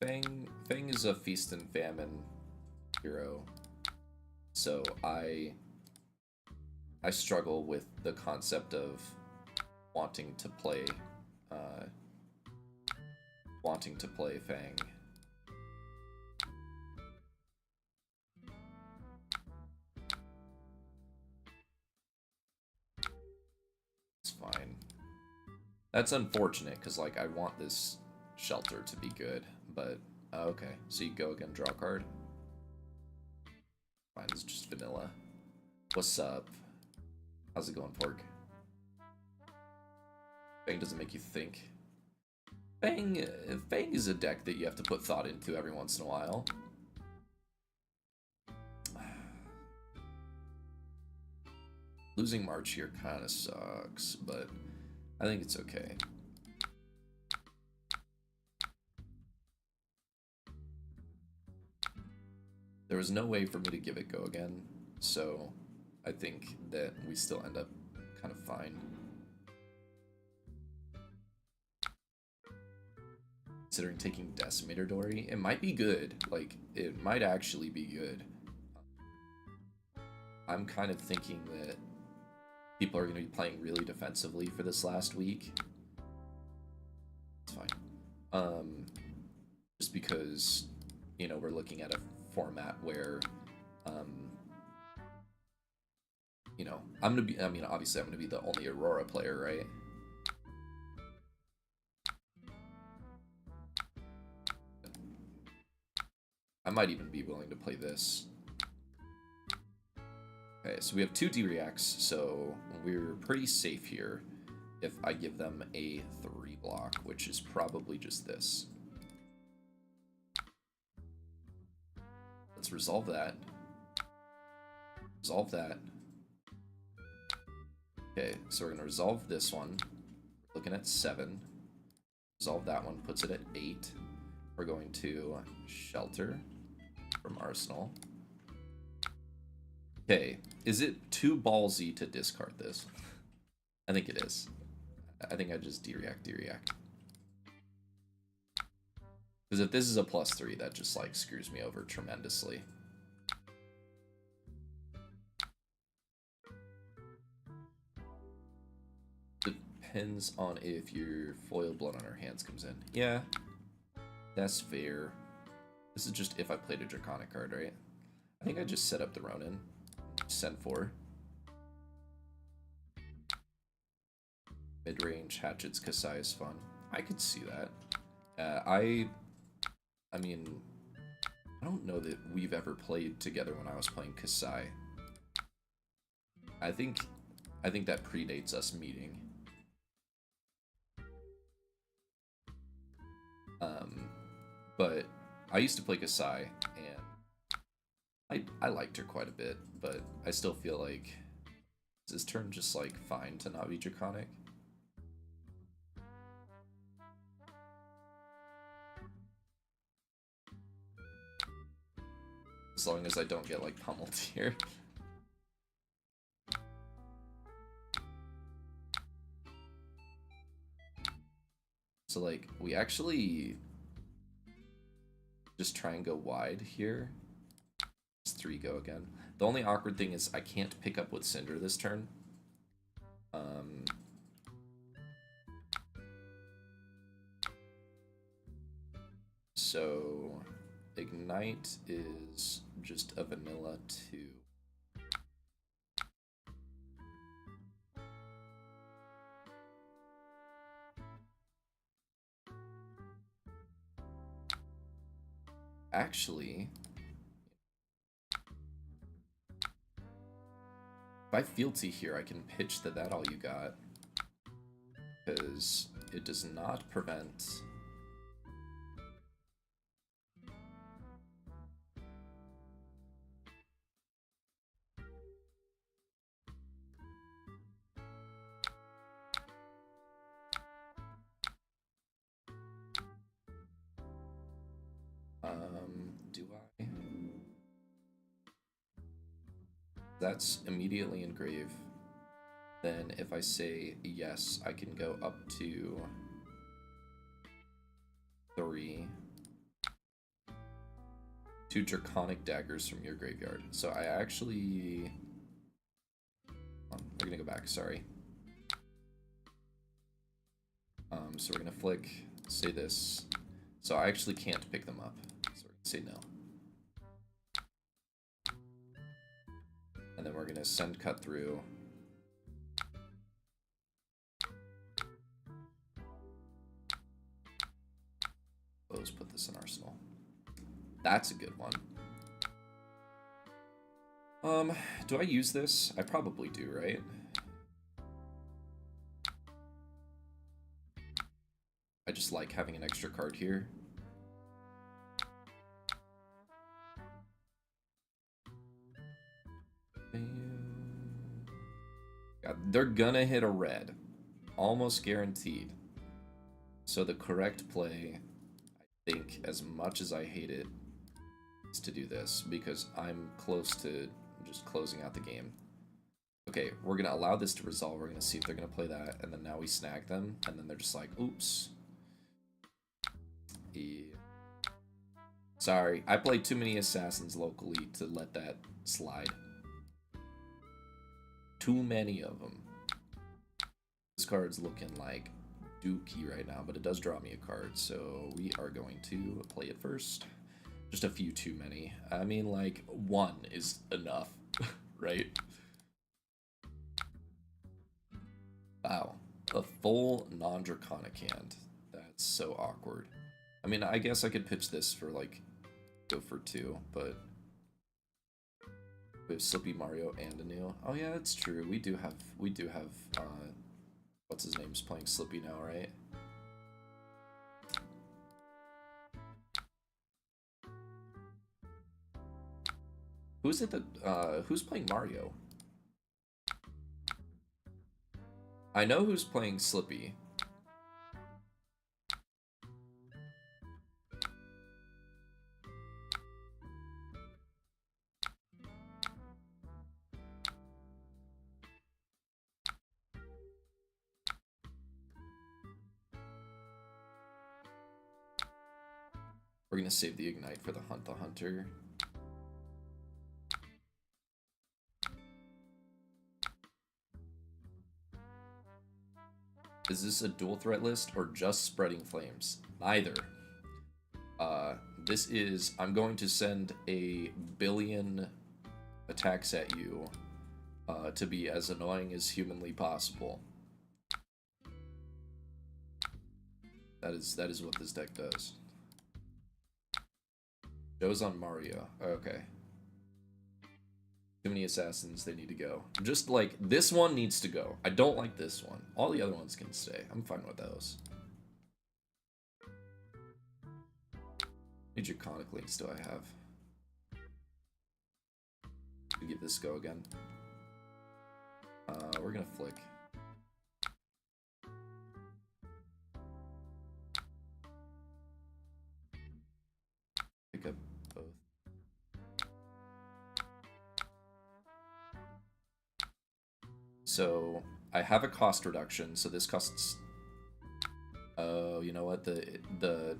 [SPEAKER 1] Fang is a feast and famine hero, so I struggle with the concept of wanting to play Fang. It's fine. That's unfortunate because like I want this shelter to be good, but okay. So you go again, draw a card. Fine, this is just vanilla. What's up? How's it going, Pork? Fang doesn't make you think. Fang is a deck that you have to put thought into every once in a while. Losing March here kind of sucks, but I think it's okay. There was no way for me to give it go again, so I think that we still end up kind of fine. Considering taking Decimator Dory, it might be good. Like, it might actually be good. I'm kind of thinking that people are going to be playing really defensively for this last week. It's fine. Just because, you know, we're looking at a format where, you know, obviously I'm gonna be the only Aurora player, right? I might even be willing to play this. Okay, so we have 2 D-reacts, so we're pretty safe here if I give them a 3 block, which is probably just this. Let's resolve that. Resolve that. Okay, so we're going to resolve this one. We're looking at 7. Resolve that one, puts it at 8. We're going to shelter from Arsenal. Okay, is it too ballsy to discard this? I think it is. I think I just D-react. Because if this is a +3, that just like screws me over tremendously. Depends on if your foil Blood on Our Hands comes in. Yeah, that's fair. This is just if I played a Draconic card, right? I think I just set up the Ronin. Send 4. Mid-range Hatchet's Kasai is fun. I could see that. I mean, I don't know that we've ever played together when I was playing Kasai. I think that predates us meeting. But I used to play Kasai, and I liked her quite a bit, but I still feel like is this turn just like fine to not be Draconic? As long as I don't get like pummeled here. So like we actually just try and go wide here. It's 3 go again. The only awkward thing is I can't pick up with Cinder this turn. So Ignite is just a vanilla 2. Actually, if I fealty here, I can pitch that all you got. Because it does not prevent... do I? That's immediately engrave. Then if I say yes, I can go up to 3. 2 draconic daggers from your graveyard. So I actually... we're gonna go back, sorry. So we're gonna flick, say this. So I actually can't pick them up. So we're gonna say no. And then we're gonna send cut through. Let's put this in arsenal. That's a good one. Do I use this? I probably do, right? I just like having an extra card here. God, they're gonna hit a red. Almost guaranteed. So the correct play, I think, as much as I hate it, is to do this, because I'm close to just closing out the game. Okay, we're gonna allow this to resolve. We're gonna see if they're gonna play that, and then now we snag them, and then they're just like, oops. Yeah. Sorry, I played too many assassins locally to let that slide. Too many of them. This card's looking like dookie right now, but it does draw me a card, so we are going to play it first. Just a few too many. I mean, like, 1 is enough, right? Wow, a full non-draconic hand. That's so awkward. I mean, I guess I could pitch this for, like, go for 2, but we have Slippy Mario and a new. Oh yeah, that's true. We do have what's his name's playing Slippy now, right? Who's it that who's playing Mario? I know who's playing Slippy. We're gonna save the Ignite for the Hunt the Hunter. Is this a dual threat list or just spreading flames? Neither. This is, I'm going to send a billion attacks at you to be as annoying as humanly possible. That is what this deck does. Joe's on Mario. Okay. Too many assassins, they need to go. Just like, this one needs to go. I don't like this one. All the other ones can stay. I'm fine with those. How many draconic links do I have? Give this go again. We're gonna flick. Pick up both. So I have a cost reduction, so this costs. Oh, you know what? The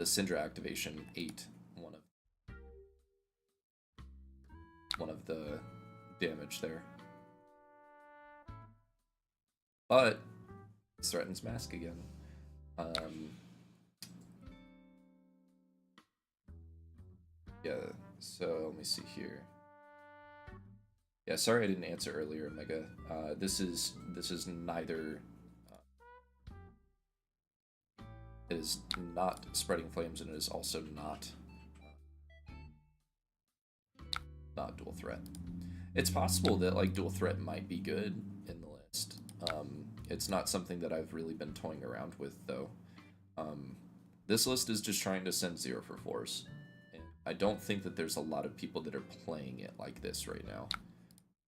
[SPEAKER 1] Syndra activation 8. One of the damage there. But it threatens mask again. Yeah, so let me see here. Yeah, sorry I didn't answer earlier, Mega. This is neither. It is not spreading flames, and it is also not dual threat. It's possible that like dual threat might be good in the list. It's not something that I've really been toying around with though. This list is just trying to send 0 for 4s. And I don't think that there's a lot of people that are playing it like this right now.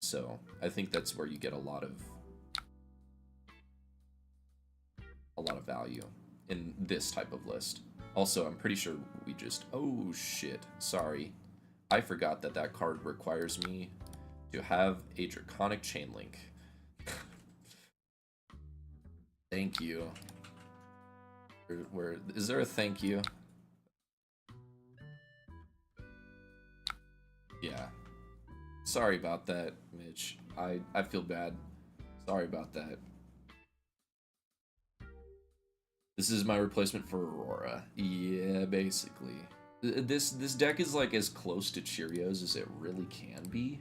[SPEAKER 1] So I think that's where you get a lot of value in this type of list. Also, I'm pretty sure we just... Oh, shit. Sorry. I forgot that that card requires me to have a Draconic Chain Link. Thank you. Is there a thank you? Yeah. Sorry about that, Mitch. I feel bad. Sorry about that. This is my replacement for Aurora. Yeah, basically. This deck is like as close to Cheerios as it really can be.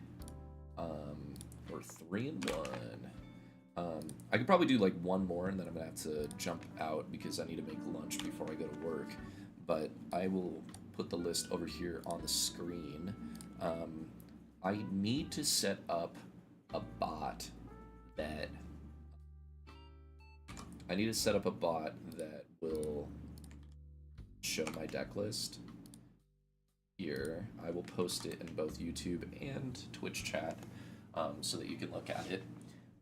[SPEAKER 1] We're 3-1. I could probably do like one more and then I'm gonna have to jump out because I need to make lunch before I go to work. But I will put the list over here on the screen. I need to set up a bot that will show my deck list. Here, I will post it in both YouTube and Twitch chat so that you can look at it.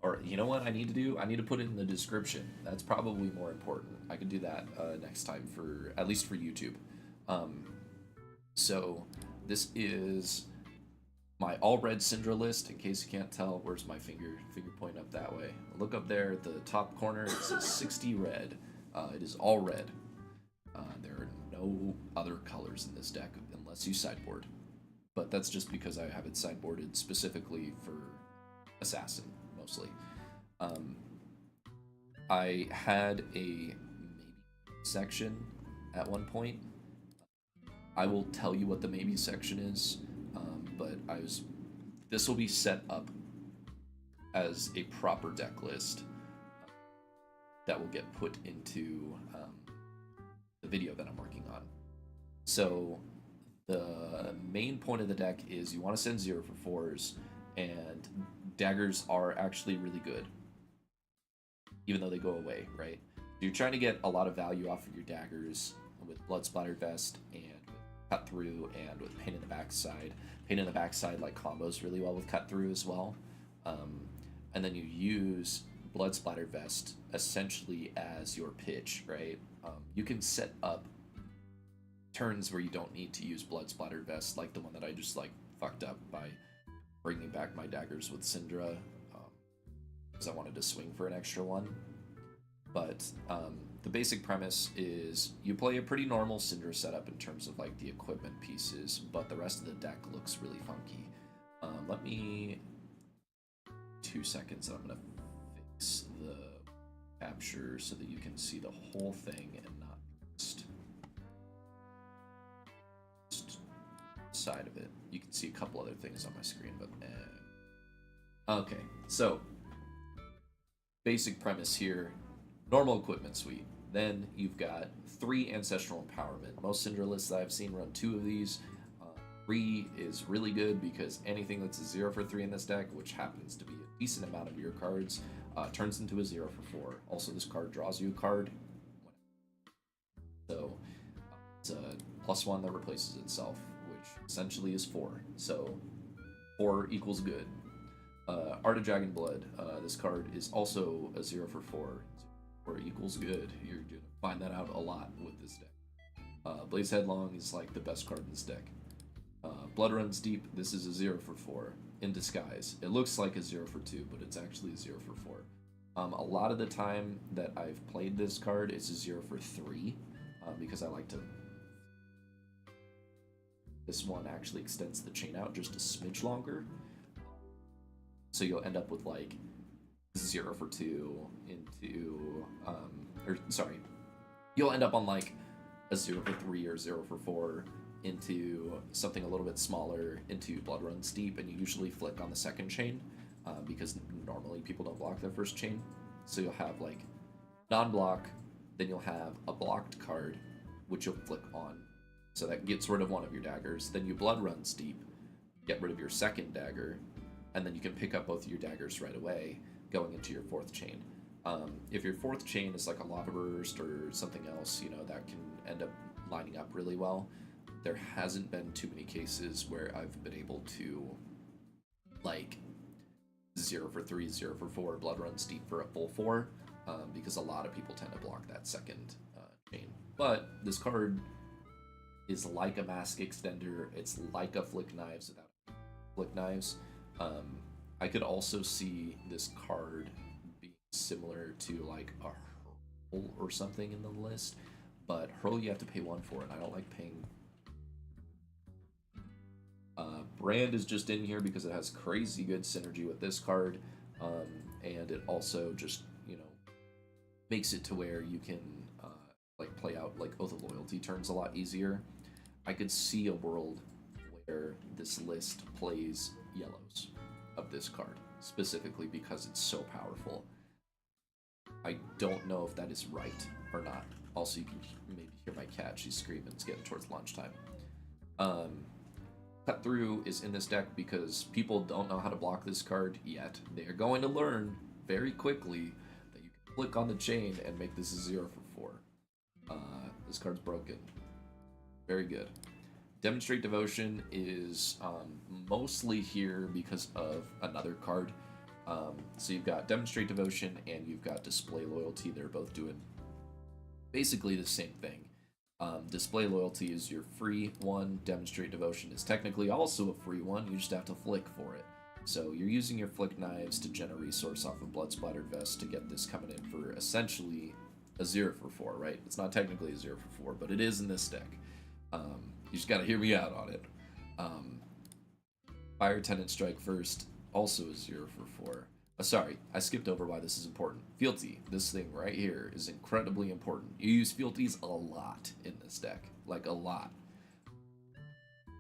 [SPEAKER 1] Or, you know what I need to do? I need to put it in the description. That's probably more important. I could do that next time, at least for YouTube. So, this is my all-red Syndra list. In case you can't tell, where's my finger pointing up that way? Look up there at the top corner. It says 60 red. It is all red. There are no other colors in this deck unless you sideboard. But that's just because I have it sideboarded specifically for Assassin, mostly. I had a maybe section at one point. I will tell you what the maybe section is, but this will be set up as a proper deck list that will get put into the video that I'm working on. So the main point of the deck is you want to send 0 for 4s, and daggers are actually really good, even though they go away, right? You're trying to get a lot of value off of your daggers with Blood Splattered Vest and with Cut Through and with Pain in the Backside. Pain in the Backside like combos really well with Cut Through as well. And then you use Blood Splattered Vest essentially as your pitch, right? You can set up turns where you don't need to use Blood Splattered Vest, like the one that I just like fucked up by bringing back my daggers with Syndra, because I wanted to swing for an extra one. But the basic premise is you play a pretty normal Syndra setup in terms of like the equipment pieces, but the rest of the deck looks really funky. Let me 2 seconds. I'm gonna fix the capture so that you can see the whole thing and not just side of it. You can see a couple other things on my screen, but okay, so basic premise here, normal equipment suite. Then you've got 3 Ancestral Empowerment. Most Syndra lists that I've seen run 2 of these. 3 is really good because anything that's a 0 for 3 in this deck, which happens to be a decent amount of your cards, turns into a 0 for 4. Also, this card draws you a card. So it's a +1 that replaces itself, which essentially is 4. So 4 equals good. Art of Dragon Blood. This card is also a 0 for 4. 4 equals good. You're gonna find that out a lot with this deck. Blaze Headlong is like the best card in this deck. Blood Runs Deep. This is a 0 for 4 in disguise. It looks like a 0 for 2, but it's actually a 0 for 4. A lot of the time that I've played this card, it's a 0 for 3 because I like to. This one actually extends the chain out just a smidge longer. So you'll end up with like 0 for 2 into, or sorry, you'll end up on like a 0 for 3 or 0 for 4 into something a little bit smaller into Blood Run Steep, and you usually flick on the second chain because normally people don't block their first chain. So you'll have like non-block, then you'll have a blocked card, which you'll flick on. So that gets rid of one of your daggers. Then you Blood Run Steep, get rid of your second dagger, and then you can pick up both of your daggers right away, going into your fourth chain. If your fourth chain is like a Lava Burst or something else, you know, that can end up lining up really well. There hasn't been too many cases where I've been able to, like, 0 for 3, 0 for 4, Blood Run Steep for a full 4, because a lot of people tend to block that second chain. But this card is like a Mask Extender, it's like a Flick Knives without Flick Knives. I could also see this card being similar to like a Hurl or something in the list, but Hurl you have to pay 1 for, and I don't like paying. Brand is just in here because it has crazy good synergy with this card, and it also just, you know, makes it to where you can like play out like Oath of Loyalty turns a lot easier. I could see a world where this list plays yellows of this card, specifically because it's so powerful. I don't know if that is right or not. Also, you can maybe hear my cat. She's screaming. It's getting towards lunchtime. Cut Through is in this deck because people don't know how to block this card yet. They are going to learn very quickly that you can click on the chain and make this a 0 for 4. This card's broken. Very good. Demonstrate Devotion is mostly here because of another card. So you've got Demonstrate Devotion and you've got Display Loyalty. They're both doing basically the same thing. Display Loyalty is your free one. Demonstrate Devotion is technically also a free one. You just have to flick for it. So you're using your Flick Knives to gen a resource off of Blood Splattered Vest to get this coming in for essentially a 0 for 4, right? It's not technically a 0 for 4, but it is in this deck. You just gotta hear me out on it. Fire Tenant Strike First, also a 0 for 4. Sorry, I skipped over why this is important. Fealty, this thing right here, is incredibly important. You use Fealties a lot in this deck. Like, a lot.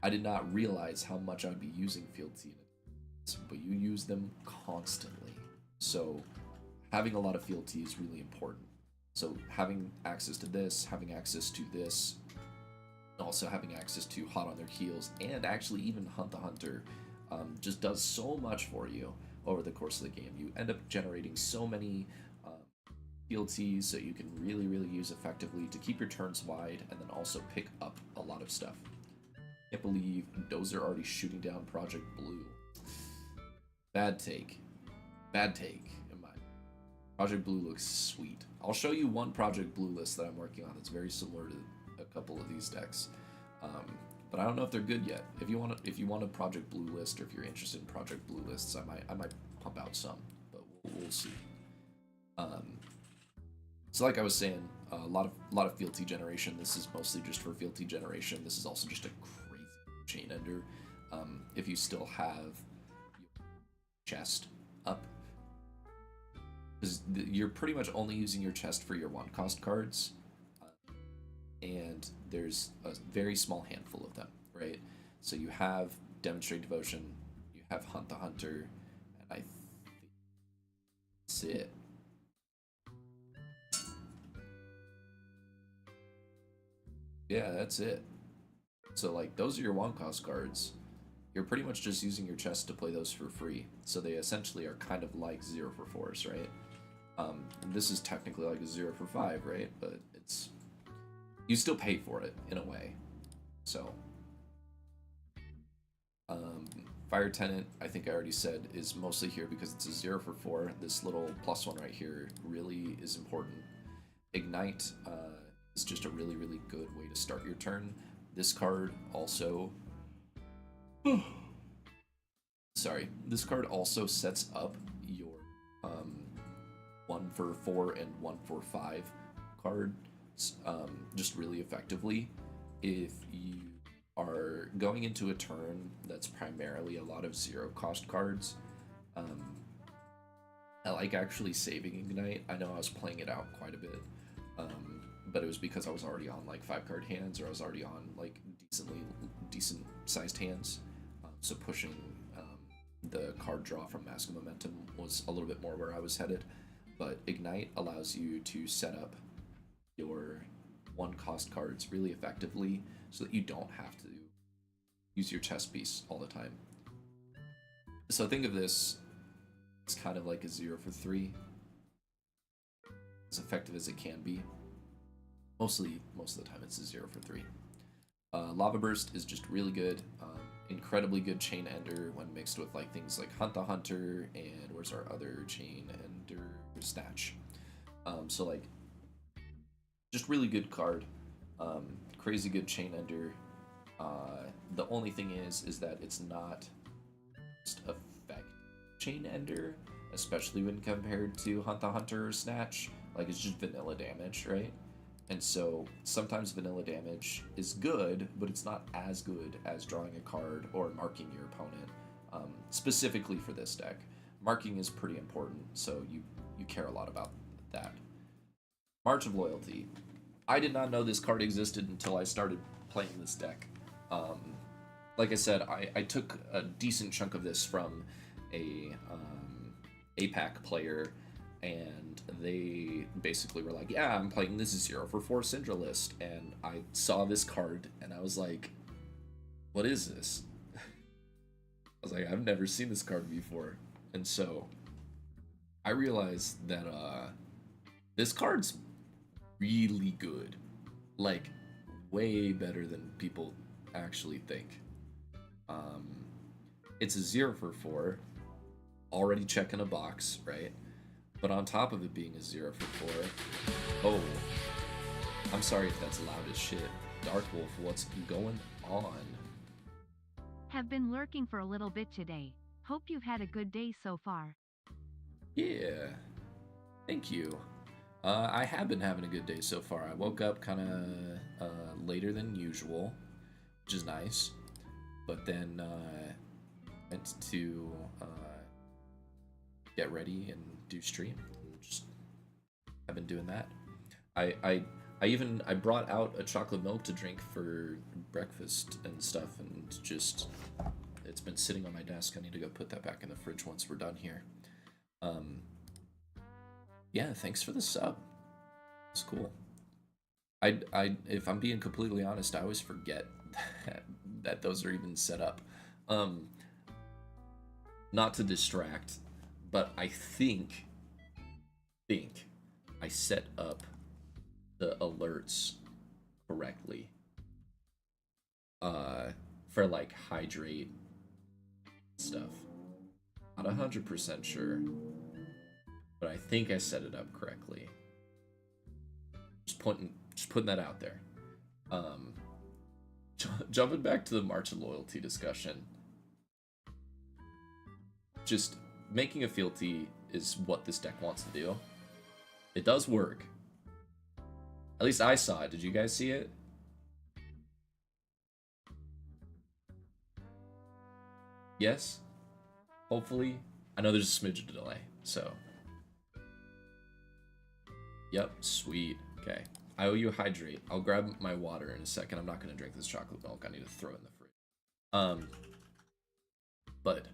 [SPEAKER 1] I did not realize how much I'd be using Fealty, but you use them constantly. So, having a lot of Fealty is really important. So, having access to this, having access to this, also having access to Hot on Their Heels, and actually even Hunt the Hunter, just does so much for you over the course of the game. You end up generating so many fealties that you can really, really use effectively to keep your turns wide and then also pick up a lot of stuff. Can't believe Dozer already shooting down Project Blue. Bad take. Bad take. Project Blue looks sweet. I'll show you one Project Blue list that I'm working on that's very similar to a couple of these decks. But I don't know if they're good yet. If you want a Project Blue list, or if you're interested in Project Blue lists, I might pump out some, but we'll see. So like I was saying, a lot of fealty generation. This is mostly just for fealty generation. This is also just a crazy chain ender. If you still have your chest up, because you're pretty much only using your chest for your 1-cost cards. And there's a very small handful of them, right? So you have Demonstrate Devotion, you have Hunt the Hunter, and I think that's it. Yeah, that's it. So, like, those are your 1-cost cards. You're pretty much just using your chest to play those for free. So they essentially are kind of like 0 for 4s, right? And this is technically like a 0 for 5, right? But it's... you still pay for it, in a way. So, Fire Tenant, I think I already said, is mostly here because it's a 0 for 4. This little +1 right here really is important. Ignite is just a really, really good way to start your turn. This card also... sorry. This card also sets up your 1 for 4 and 1 for 5 card just really effectively. If you are going into a turn that's primarily a lot of 0-cost cards, I like actually saving Ignite. I know I was playing it out quite a bit, But it was because I was already on like 5 card hands, or I was already on like decent sized hands. So pushing the card draw from Mask of Momentum was a little bit more where I was headed. But Ignite allows you to set up your 1 cost cards really effectively so that you don't have to use your chess piece all the time. So think of this as kind of like a 0 for 3, as effective as it can be. Most of the time it's a 0 for 3. Lava Burst is just really good. Incredibly good chain ender when mixed with like things like Hunt the Hunter and where's our other chain ender, Snatch. So like just really good card. Crazy good chain ender. The only thing is that it's not just effect chain ender, especially when compared to Hunt the Hunter or Snatch. Like it's just vanilla damage, right? And so sometimes vanilla damage is good, but it's not as good as drawing a card or marking your opponent. Specifically for this deck, marking is pretty important, so you care a lot about that. March of Loyalty. I did not know this card existed until I started playing this deck. Like I said, I took a decent chunk of this from a APAC player, and they basically were like, yeah, I'm playing this 0 for 4 Syndra list, and I saw this card, and I was like, what is this? I was like, I've never seen this card before. And so I realized that this card's really good. Like, way better than people actually think. It's a 0 for 4, already checking a box, right? But on top of it being a 0 for 4, oh, I'm sorry if that's loud as shit. Dark Wolf, what's going on?
[SPEAKER 2] Have been lurking for a little bit today. Hope you've had a good day so far.
[SPEAKER 1] Yeah, thank you. I have been having a good day so far. I woke up kind of later than usual, which is nice. But then went to get ready and do stream. Just I've been doing that. I brought out a chocolate milk to drink for breakfast and stuff, and just it's been sitting on my desk. I need to go put that back in the fridge once we're done here. Yeah, thanks for the sub. It's cool. If I'm being completely honest, I always forget that those are even set up. Not to distract, but I think I set up the alerts correctly. For like hydrate stuff. Not 100% sure, but I think I set it up correctly. Just putting that out there. Jumping back to the March of Loyalty discussion. Just making a fealty is what this deck wants to do. It does work. At least I saw it. Did you guys see it? Yes? Hopefully. I know there's a smidge of delay, so. Yep, sweet. Okay. I owe you a hydrate. I'll grab my water in a second. I'm not going to drink this chocolate milk. I need to throw it in the fridge. But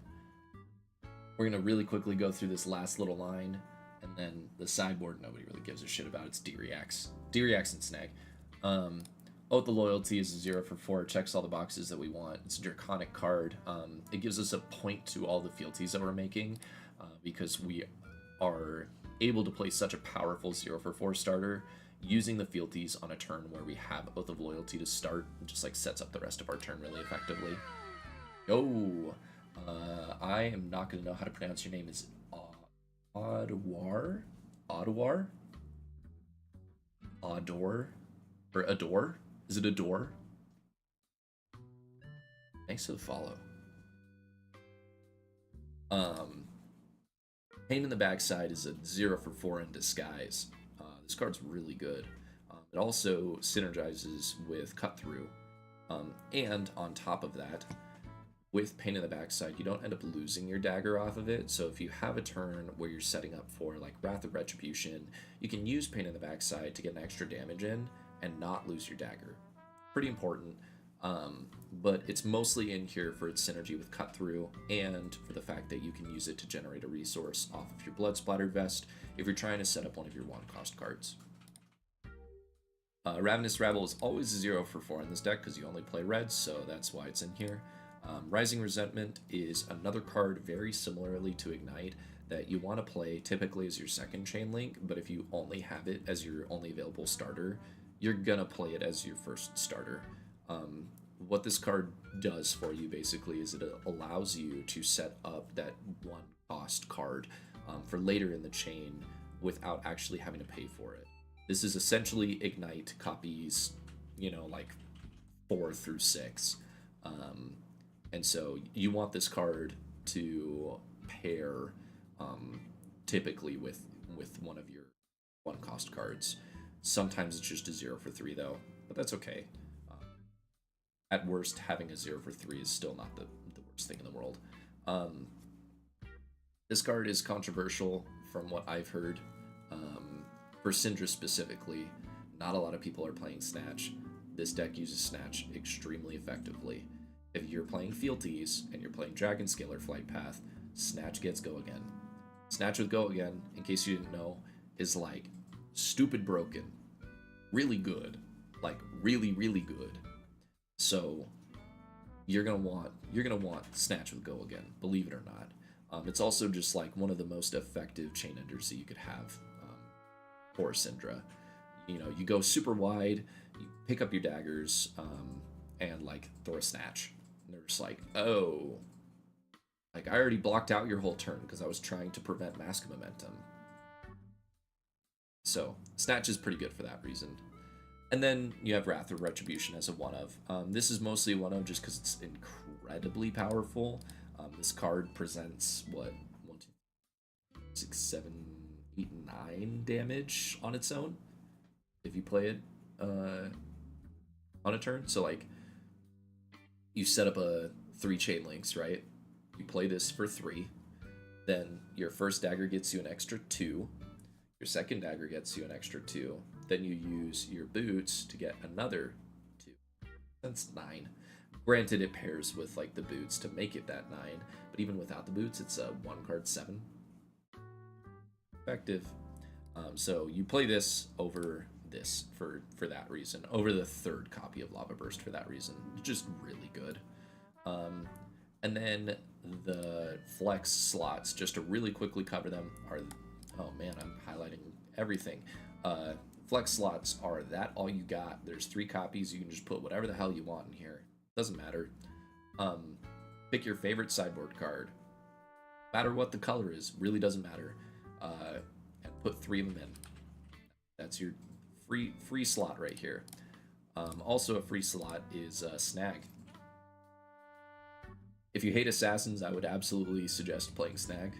[SPEAKER 1] we're going to really quickly go through this last little line, and then the sideboard nobody really gives a shit about. It's D-Reacts. D-Reacts and Snag. Oath of Loyalty is a 0 for 4. It checks all the boxes that we want. It's a draconic card. It gives us a point to all the fealties that we're making, because we are able to play such a powerful 0 for 4 starter. Using the fealties on a turn where we have Oath of Loyalty to start just like sets up the rest of our turn really effectively. Yo, I am not going to know how to pronounce your name. Is Adwar? Adwar? Adore? Or Adore? Is it Adore? Thanks for the follow. Pain in the Backside is a 0 for 4 in disguise. This card's really good. It also synergizes with Cut Through. And on top of that, with Pain in the Backside, you don't end up losing your dagger off of it. So if you have a turn where you're setting up for like Wrath of Retribution, you can use Pain in the Backside to get an extra damage in and not lose your dagger. Pretty important. But it's mostly in here for its synergy with Cut Through and for the fact that you can use it to generate a resource off of your Blood Splattered Vest if you're trying to set up one of your 1-cost cards. Ravenous Rabble is always a 0 for 4 in this deck because you only play red, so that's why it's in here. Rising Resentment is another card very similarly to Ignite that you want to play typically as your second chain link, but if you only have it as your only available starter, you're gonna play it as your first starter. What this card does for you basically is it allows you to set up that 1-cost card for later in the chain without actually having to pay for it. This is essentially Ignite copies, you know, like 4 through 6. And so you want this card to pair typically with one of your 1-cost cards. Sometimes it's just a 0 for 3 though, but that's okay. At worst, having a 0 for 3 is still not the worst thing in the world. This card is controversial from what I've heard. For Syndra specifically, not a lot of people are playing Snatch. This deck uses Snatch extremely effectively. If you're playing Fealties and you're playing Dragon Scalar Flight Path, Snatch gets Go Again. Snatch with Go Again, in case you didn't know, is like stupid broken. Really good. Like really, really good. So you're gonna want Snatch with Go Again, believe it or not. It's also just like one of the most effective chain enders that you could have for Syndra. You know, you go super wide, you pick up your daggers, and like throw a Snatch. And they're just like, oh, like I already blocked out your whole turn because I was trying to prevent Mask Momentum. So Snatch is pretty good for that reason. And then you have Wrath of Retribution as a 1-of. This is mostly a 1-of just because it's incredibly powerful. This card presents, what, 1, 2, 6, 7, 8, 9 damage on its own if you play it on a turn. So, like, you set up a 3 chain links, right? You play this for 3. Then your first dagger gets you an extra 2. Your second dagger gets you an extra 2. Then you use your boots to get another 2. That's 9. Granted, it pairs with like the boots to make it that 9, but even without the boots, it's a 1-card 7. Effective. So you play this over this for that reason, over the 3rd copy of Lava Burst for that reason. Just really good. And then the flex slots, just to really quickly cover them, are, oh man, I'm highlighting everything. Flex slots are that all you got. There's 3 copies. You can just put whatever the hell you want in here. Doesn't matter. Pick your favorite sideboard card. No matter what the color is, really doesn't matter. And put 3 of them in. That's your free slot right here. Also a free slot is Snag. If you hate Assassins, I would absolutely suggest playing Snag.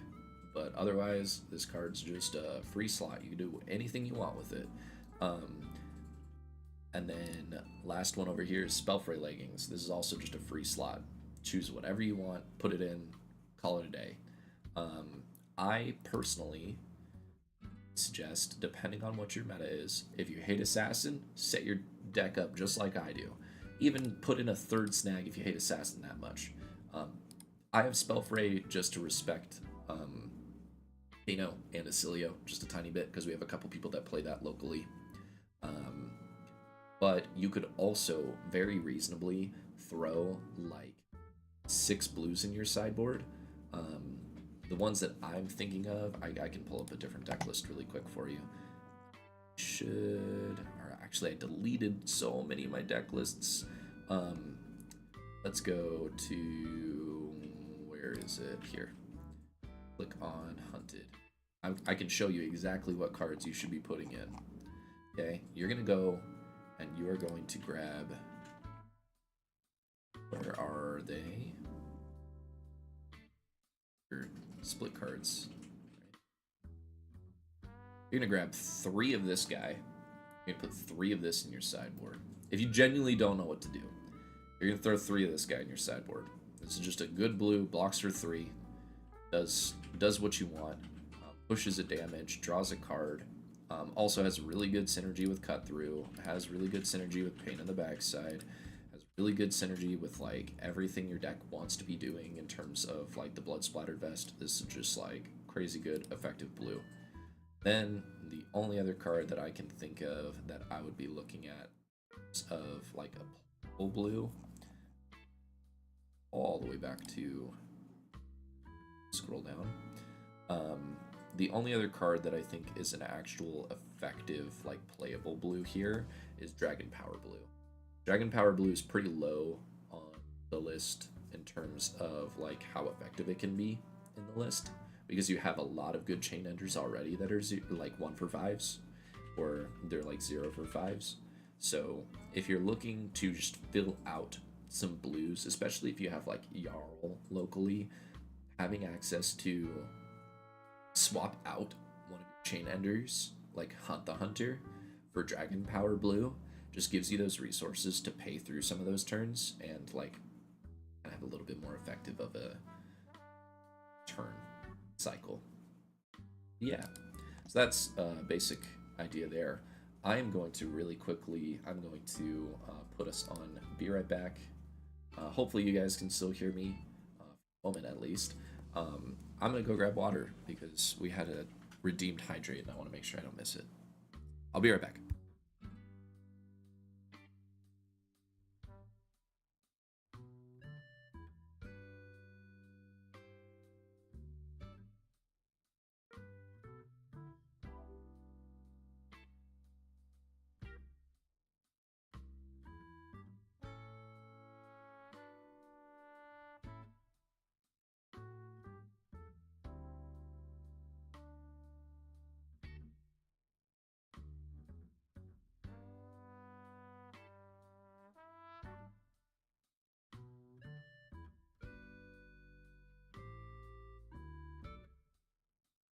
[SPEAKER 1] But otherwise, this card's just a free slot. You can do anything you want with it. And then last one over here is Spellfray Leggings. This is also just a free slot. Choose whatever you want, put it in, call it a day. I personally suggest, depending on what your meta is, if you hate Assassin, set your deck up just like I do. Even put in a 3rd Snag if you hate Assassin that much. I have Spellfray just to respect Kano and Acilio just a tiny bit because we have a couple people that play that locally. But you could also very reasonably throw like 6 blues in your sideboard. The ones that I'm thinking of, I can pull up a different deck list really quick for you. Or actually I deleted so many of my deck lists. Let's go to, where is it? Here. Click on Hunted. I can show you exactly what cards you should be putting in. Okay, you're gonna go and you are going to grab, where are they? Your split cards. You're gonna grab 3 of this guy. You're gonna put 3 of this in your sideboard. If you genuinely don't know what to do, you're gonna throw 3 of this guy in your sideboard. This is just a good blue, blocks for 3, does what you want, pushes a damage, draws a card, also has really good synergy with cut through, has really good synergy with pain in the backside, has really good synergy with like everything your deck wants to be doing in terms of like the blood splattered vest. This is just like crazy good effective blue. Then the only other card that I can think of that I would be looking at is of like a purple blue, all the way back to scroll down. The only other card that I think is an actual effective, like playable blue here is Dragon Power Blue. Dragon Power Blue is pretty low on the list in terms of like how effective it can be in the list, because you have a lot of good chain enders already that are like 1 for 5s, or they're like 0 for 5s. So if you're looking to just fill out some blues, especially if you have like Jarl locally, having access to swap out one of your chain enders, like Hunt the Hunter, for Dragon Power Blue, just gives you those resources to pay through some of those turns and like have a little bit more effective of a turn cycle. Yeah, so that's a basic idea there. I am going to really quickly, I'm going to put us on Be Right Back. Hopefully you guys can still hear me, for a moment at least. I'm gonna go grab water because we had a redeemed hydrate and I want to make sure I don't miss it. I'll be right back.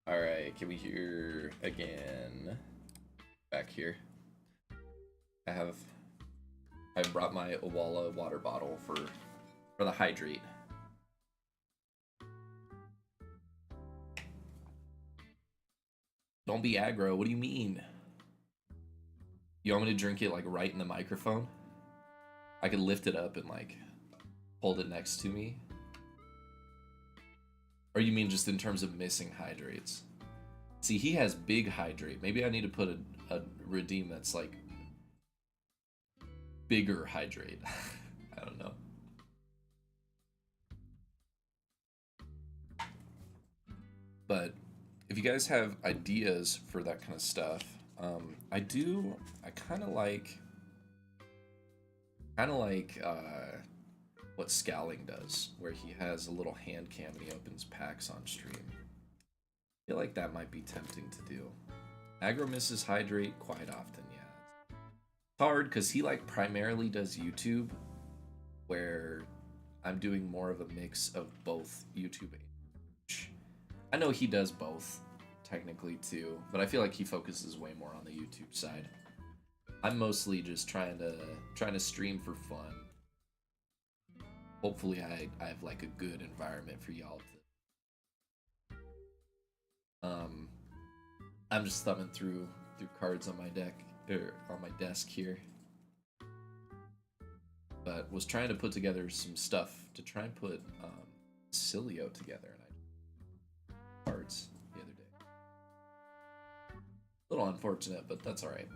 [SPEAKER 1] All right, can we hear again? Back here. I brought my Owala water bottle for the hydrate. Don't be aggro. What do you mean? You want me to drink it like right in the microphone? I could lift it up and like hold it next to me. Or you mean just in terms of missing hydrates? See, he has big hydrate. Maybe I need to put a redeem that's like bigger hydrate. I don't know. But if you guys have ideas for that kind of stuff, I kind of like what Scowling does, where he has a little hand cam and he opens packs on stream. I feel like that might be tempting to do. Aggro misses hydrate quite often, yeah. It's hard because he like primarily does YouTube, where I'm doing more of a mix of both YouTube and Twitch. I know he does both technically too, but I feel like he focuses way more on the YouTube side. I'm mostly just trying to stream for fun. Hopefully I have like a good environment for y'all to I'm just thumbing through cards on my deck, or on my desk here. But was trying to put together some stuff to try and put Cilio together, and I cards the other day. A little unfortunate, but that's alright.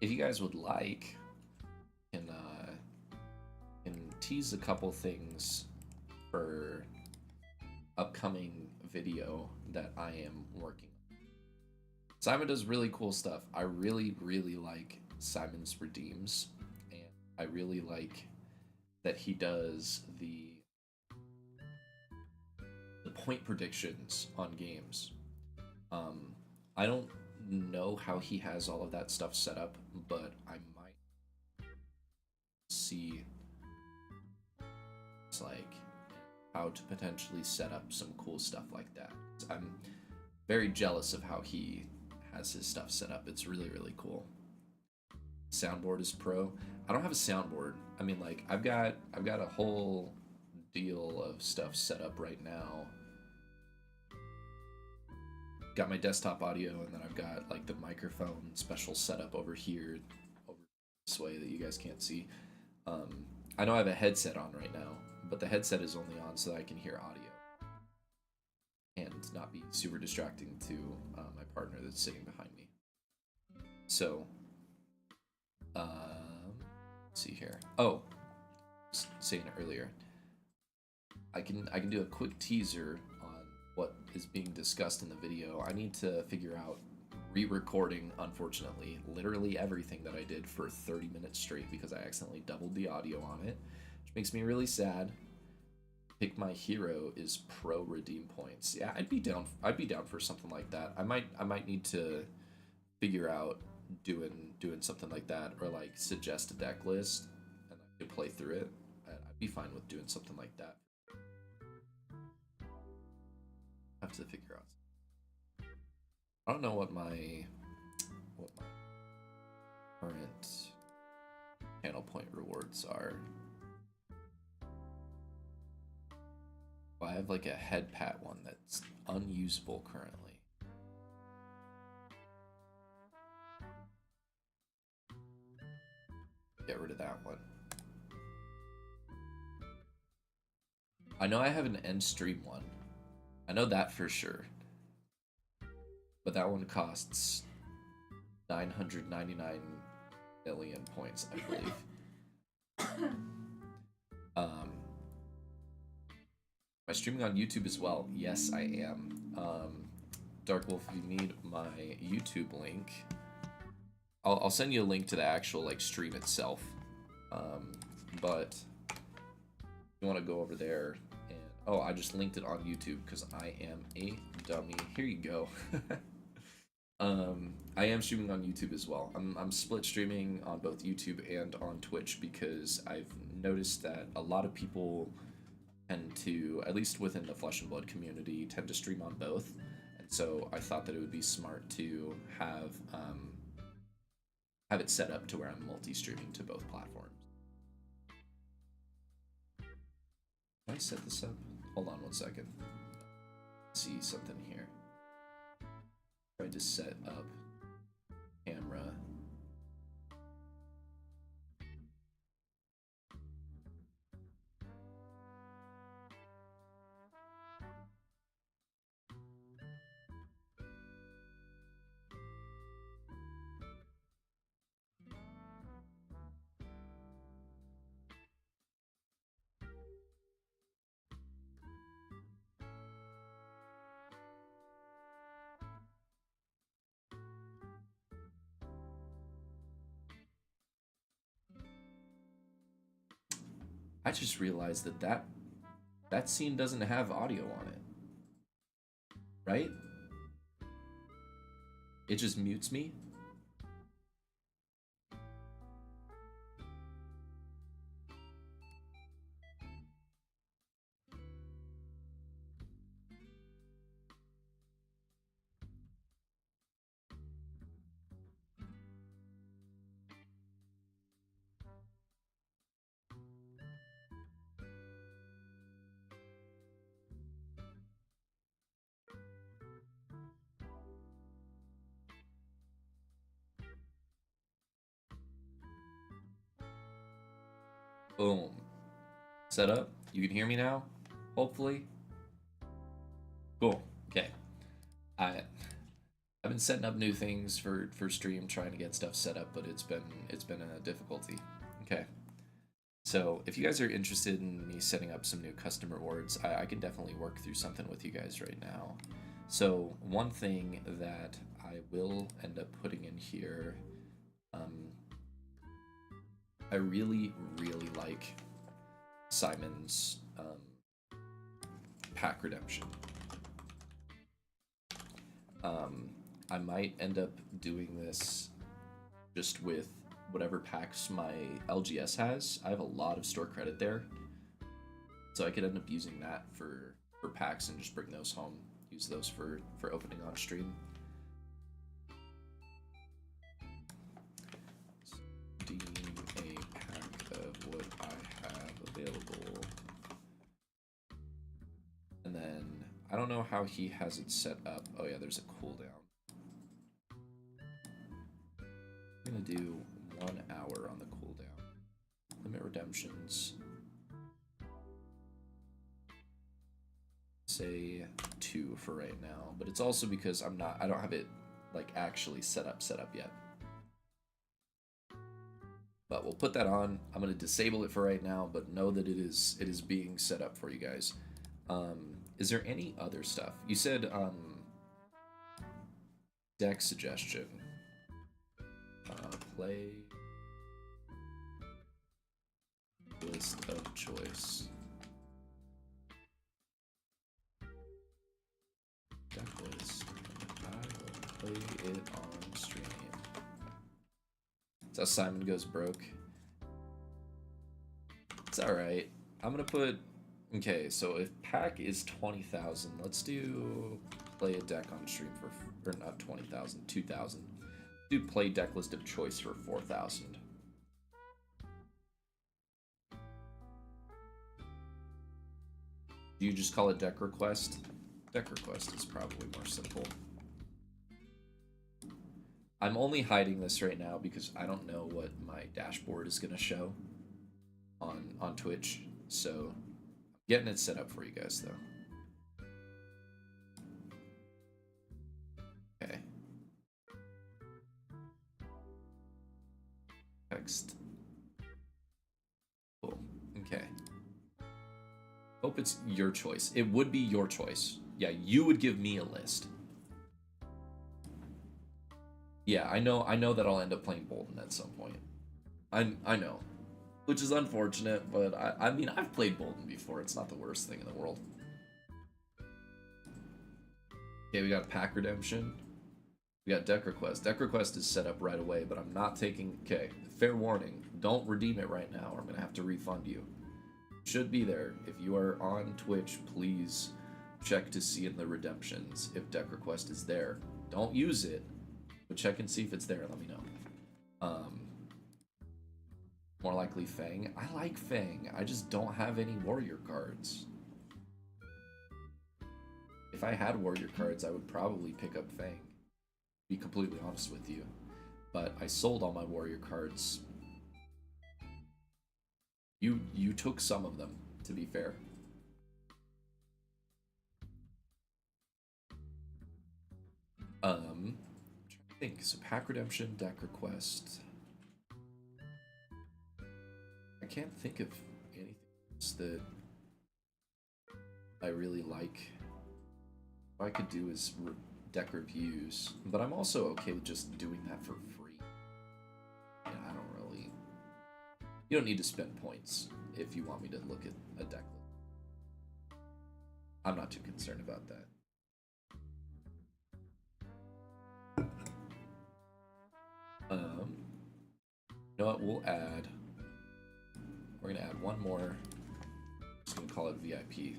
[SPEAKER 1] If you guys would like, can tease a couple things for upcoming video that I am working on. Simon does really cool stuff. I really like Simon's redeems, and I really like that he does the point predictions on games. I don't know how he has all of that stuff set up, but I might see it's like how to potentially set up some cool stuff like that. I'm very jealous of how he has his stuff set up. It's really cool. soundboard is pro. I don't have a soundboard. I mean, like I've got a whole deal of stuff set up right now. Got my desktop audio, and then I've got like the microphone special setup over here, over this way that you guys can't see. I know I have a headset on right now, but the headset is only on so that I can hear audio and not be super distracting to my partner that's sitting behind me. So, let's see here. Oh, saying it earlier, I can do a quick teaser on what is being discussed in the video. I need to figure out re-recording, unfortunately, literally everything that I did for 30 minutes straight because I accidentally doubled the audio on it, which makes me really sad. Pick my hero is pro redeem points. Yeah, I'd be down for something like that. I might need to figure out doing something like that, or like suggest a deck list and I can play through it. I'd be fine with doing something like that. I have to figure out. I don't know what my current channel point rewards are. I have like a head pat one that's unusable currently. Get rid of that one. I know I have an end stream one. I know that for sure. But that one costs 999 million points, I believe. Am I streaming on YouTube as well? Yes, I am. Dark Wolf, if you need my YouTube link, I'll send you a link to the actual like stream itself. But you want to go over there and oh, I just linked it on YouTube because I am a dummy. Here you go. I am streaming on YouTube as well. I'm split streaming on both YouTube and on Twitch because I've noticed that a lot of people tend to, at least within the Flesh and Blood community, tend to stream on both. And so I thought that it would be smart to have it set up to where I'm multi-streaming to both platforms. Can I set this up? Hold on one second. See something here. Tried to set up camera. I just realized that scene doesn't have audio on it. Right? It just mutes me. Boom. Set up. You can hear me now, hopefully. Cool. Okay. I've been setting up new things for stream, trying to get stuff set up, but it's been a difficulty. Okay. So if you guys are interested in me setting up some new custom rewards, I can definitely work through something with you guys right now. So one thing that I will end up putting in here, I really like Simon's pack redemption. I might end up doing this just with whatever packs my LGS has. I have a lot of store credit there, so I could end up using that for packs and just bring those home, use those for opening on stream. don't know how he has it set up. Oh yeah, there's a cooldown. I'm gonna do 1 hour on the cooldown. Limit redemptions. Say 2 for right now, but it's also because I don't have it like actually set up yet. But we'll put that on. I'm gonna disable it for right now, but know that it is being set up for you guys. Is there any other stuff? You said deck suggestion. Play list of choice. Decklist. I will play it on stream. That's how Simon goes broke. It's alright. I'm gonna put... Okay, so if pack is 20,000, let's do play a deck on stream for... Or not 20,000, 2,000. Do play deck list of choice for 4,000. Do you just call it deck request? Deck request is probably more simple. I'm only hiding this right now because I don't know what my dashboard is gonna show on Twitch, so I'm getting it set up for you guys though. Okay. Text. Cool. Okay. Hope it's your choice. It would be your choice. Yeah, you would give me a list. Yeah, I know that I'll end up playing Bolton at some point. I know. Which is unfortunate, but I mean, I've played Bolton before. It's not the worst thing in the world. Okay, we got pack redemption. We got deck request. Deck request is set up right away, but I'm not taking... Okay, fair warning. Don't redeem it right now or I'm going to have to refund you. Should be there. If you are on Twitch, please check to see in the redemptions if deck request is there. Don't use it, but check and see if it's there. Let me know. More likely Fang. I like Fang. I just don't have any warrior cards. If I had warrior cards, I would probably pick up Fang. Be completely honest with you. But I sold all my warrior cards. You took some of them, to be fair. I'm trying to think. So pack redemption, deck request. I can't think of anything else that I really like. What I could do is deck reviews, but I'm also okay with just doing that for free. Yeah, I don't really... You don't need to spend points if you want me to look at a deck list. I'm not too concerned about that. You know what? We'll add... We're gonna add one more. Just gonna call it VIP.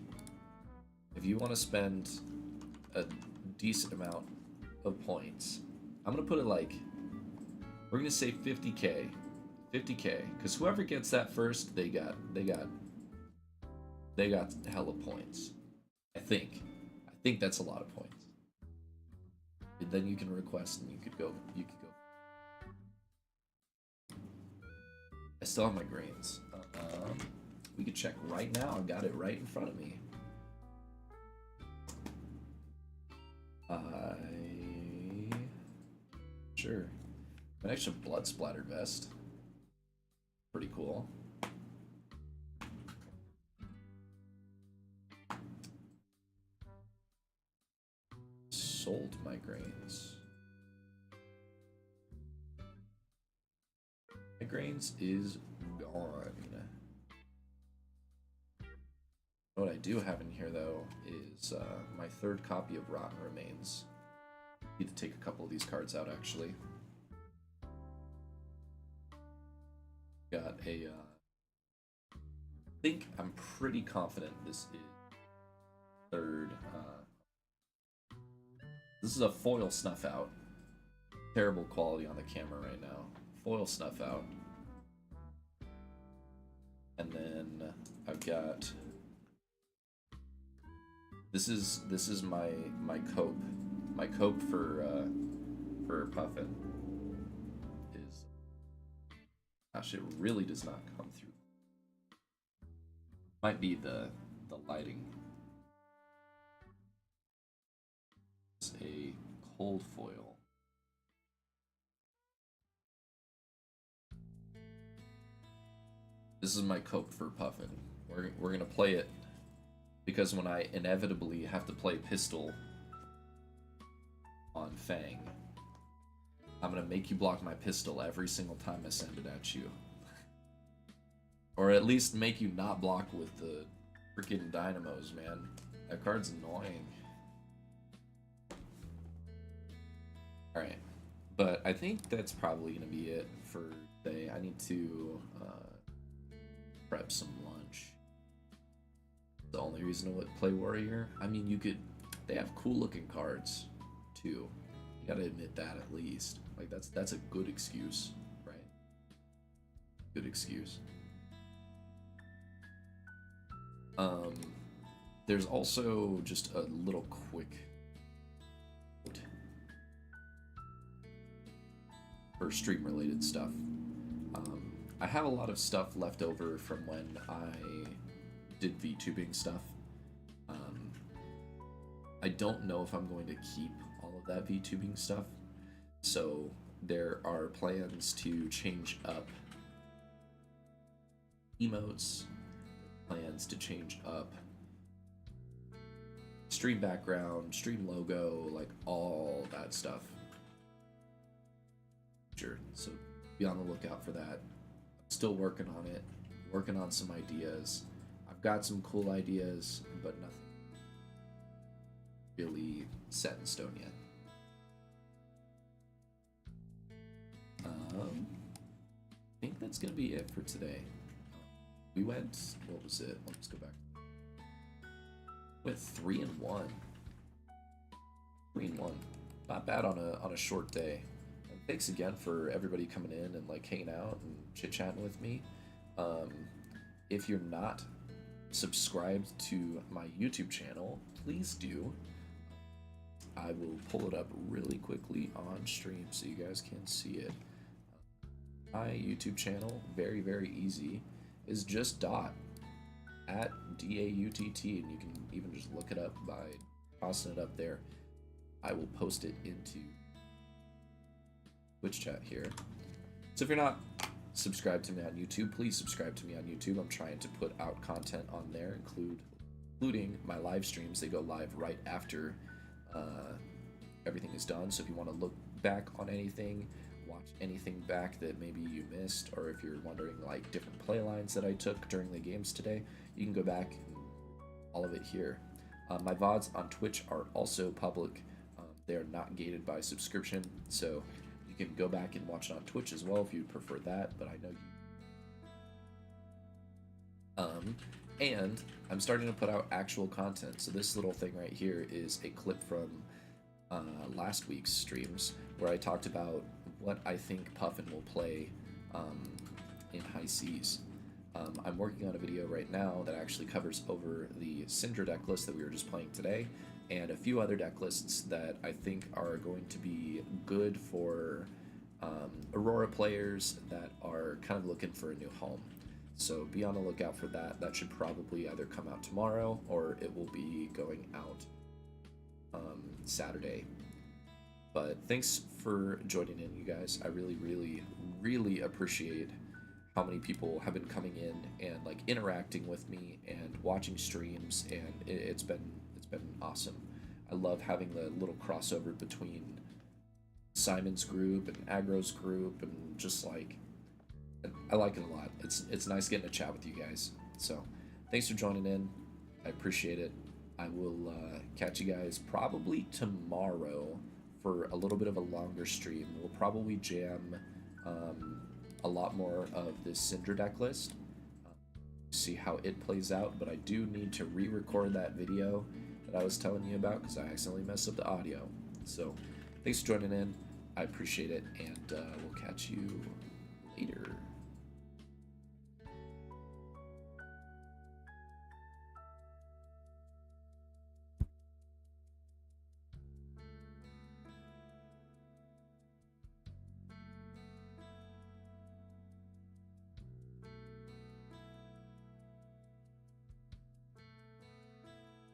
[SPEAKER 1] If you want to spend a decent amount of points, I'm gonna put it like... We're gonna say 50k. 50k, because whoever gets that first, they got hella points. I think that's a lot of points. And then you can request and you could go. I still have my grains. We could check right now. I've got it right in front of me. Sure. An extra blood splattered vest. Pretty cool. Sold my grains. My grains is gone. What I do have in here though is my third copy of Rotten Remains. Need to take a couple of these cards out actually. Got a I'm pretty confident this is third. This is a foil snuff out. Terrible quality on the camera right now. Foil snuff out. And then I've got This is my cope. My cope for Puffin is, gosh, it really does not come through. Might be the lighting. It's a cold foil. This is my cope for Puffin. We're gonna play it because when I inevitably have to play pistol on Fang, I'm gonna make you block my pistol every single time I send it at you. Or at least make you not block with the freaking dynamos, man. That card's annoying. Alright. But I think that's probably gonna be it for today. I need to prep some lunch. The only reason to play Warrior, I mean, you could, they have cool looking cards too. You gotta admit that at least. Like that's a good excuse, right? Good excuse. There's also just a little quick note for stream related stuff. I have a lot of stuff left over from when I did VTubing stuff. I don't know if I'm going to keep all of that VTubing stuff, so there are plans to change up emotes, plans to change up stream background, stream logo, like all that stuff. Sure, so be on the lookout for that. Still working on it, working on some ideas. I've got some cool ideas, but nothing really set in stone yet. I think that's gonna be it for today. We went, what was it? Let's go back. Went 3-1. 3-1. Not bad on a short day. And thanks again for everybody coming in and like hanging out and chit-chatting with me. If you're not subscribed to my YouTube channel, please do. I will pull it up really quickly on stream so you guys can see it. My YouTube channel, very, very easy, is just at DAUTT, and you can even just look it up by tossing it up there. I will post it into Twitch chat here. So if you're not subscribed to me on YouTube, please subscribe to me on YouTube. I'm trying to put out content on there, including my live streams. They go live right after everything is done. So if you want to look back on anything, watch anything back that maybe you missed, or if you're wondering like different play lines that I took during the games today, you can go back and all of it here. My VODs on Twitch are also public. They are not gated by subscription, so you can go back and watch it on Twitch as well if you prefer that, but I know you. And I'm starting to put out actual content. So this little thing right here is a clip from last week's streams where I talked about what I think Puffin will play in High Seas. I'm working on a video right now that actually covers over the Syndra deck list that we were just playing today, and a few other deck lists that I think are going to be good for Aurora players that are kind of looking for a new home. So be on the lookout for that. That should probably either come out tomorrow or it will be going out Saturday. But thanks for joining in, you guys. I really, really, really appreciate how many people have been coming in and like interacting with me and watching streams, and it's been awesome. I love having the little crossover between Simon's group and Agro's group, and just like I like it a lot. It's nice getting to chat with you guys. So thanks for joining in. I appreciate it. I will catch you guys probably tomorrow for a little bit of a longer stream. We'll probably jam a lot more of this Syndra deck list, see how it plays out, but I do need to re-record that video that I was telling you about because I accidentally messed up the audio. So thanks for joining in. I appreciate it, and we'll catch you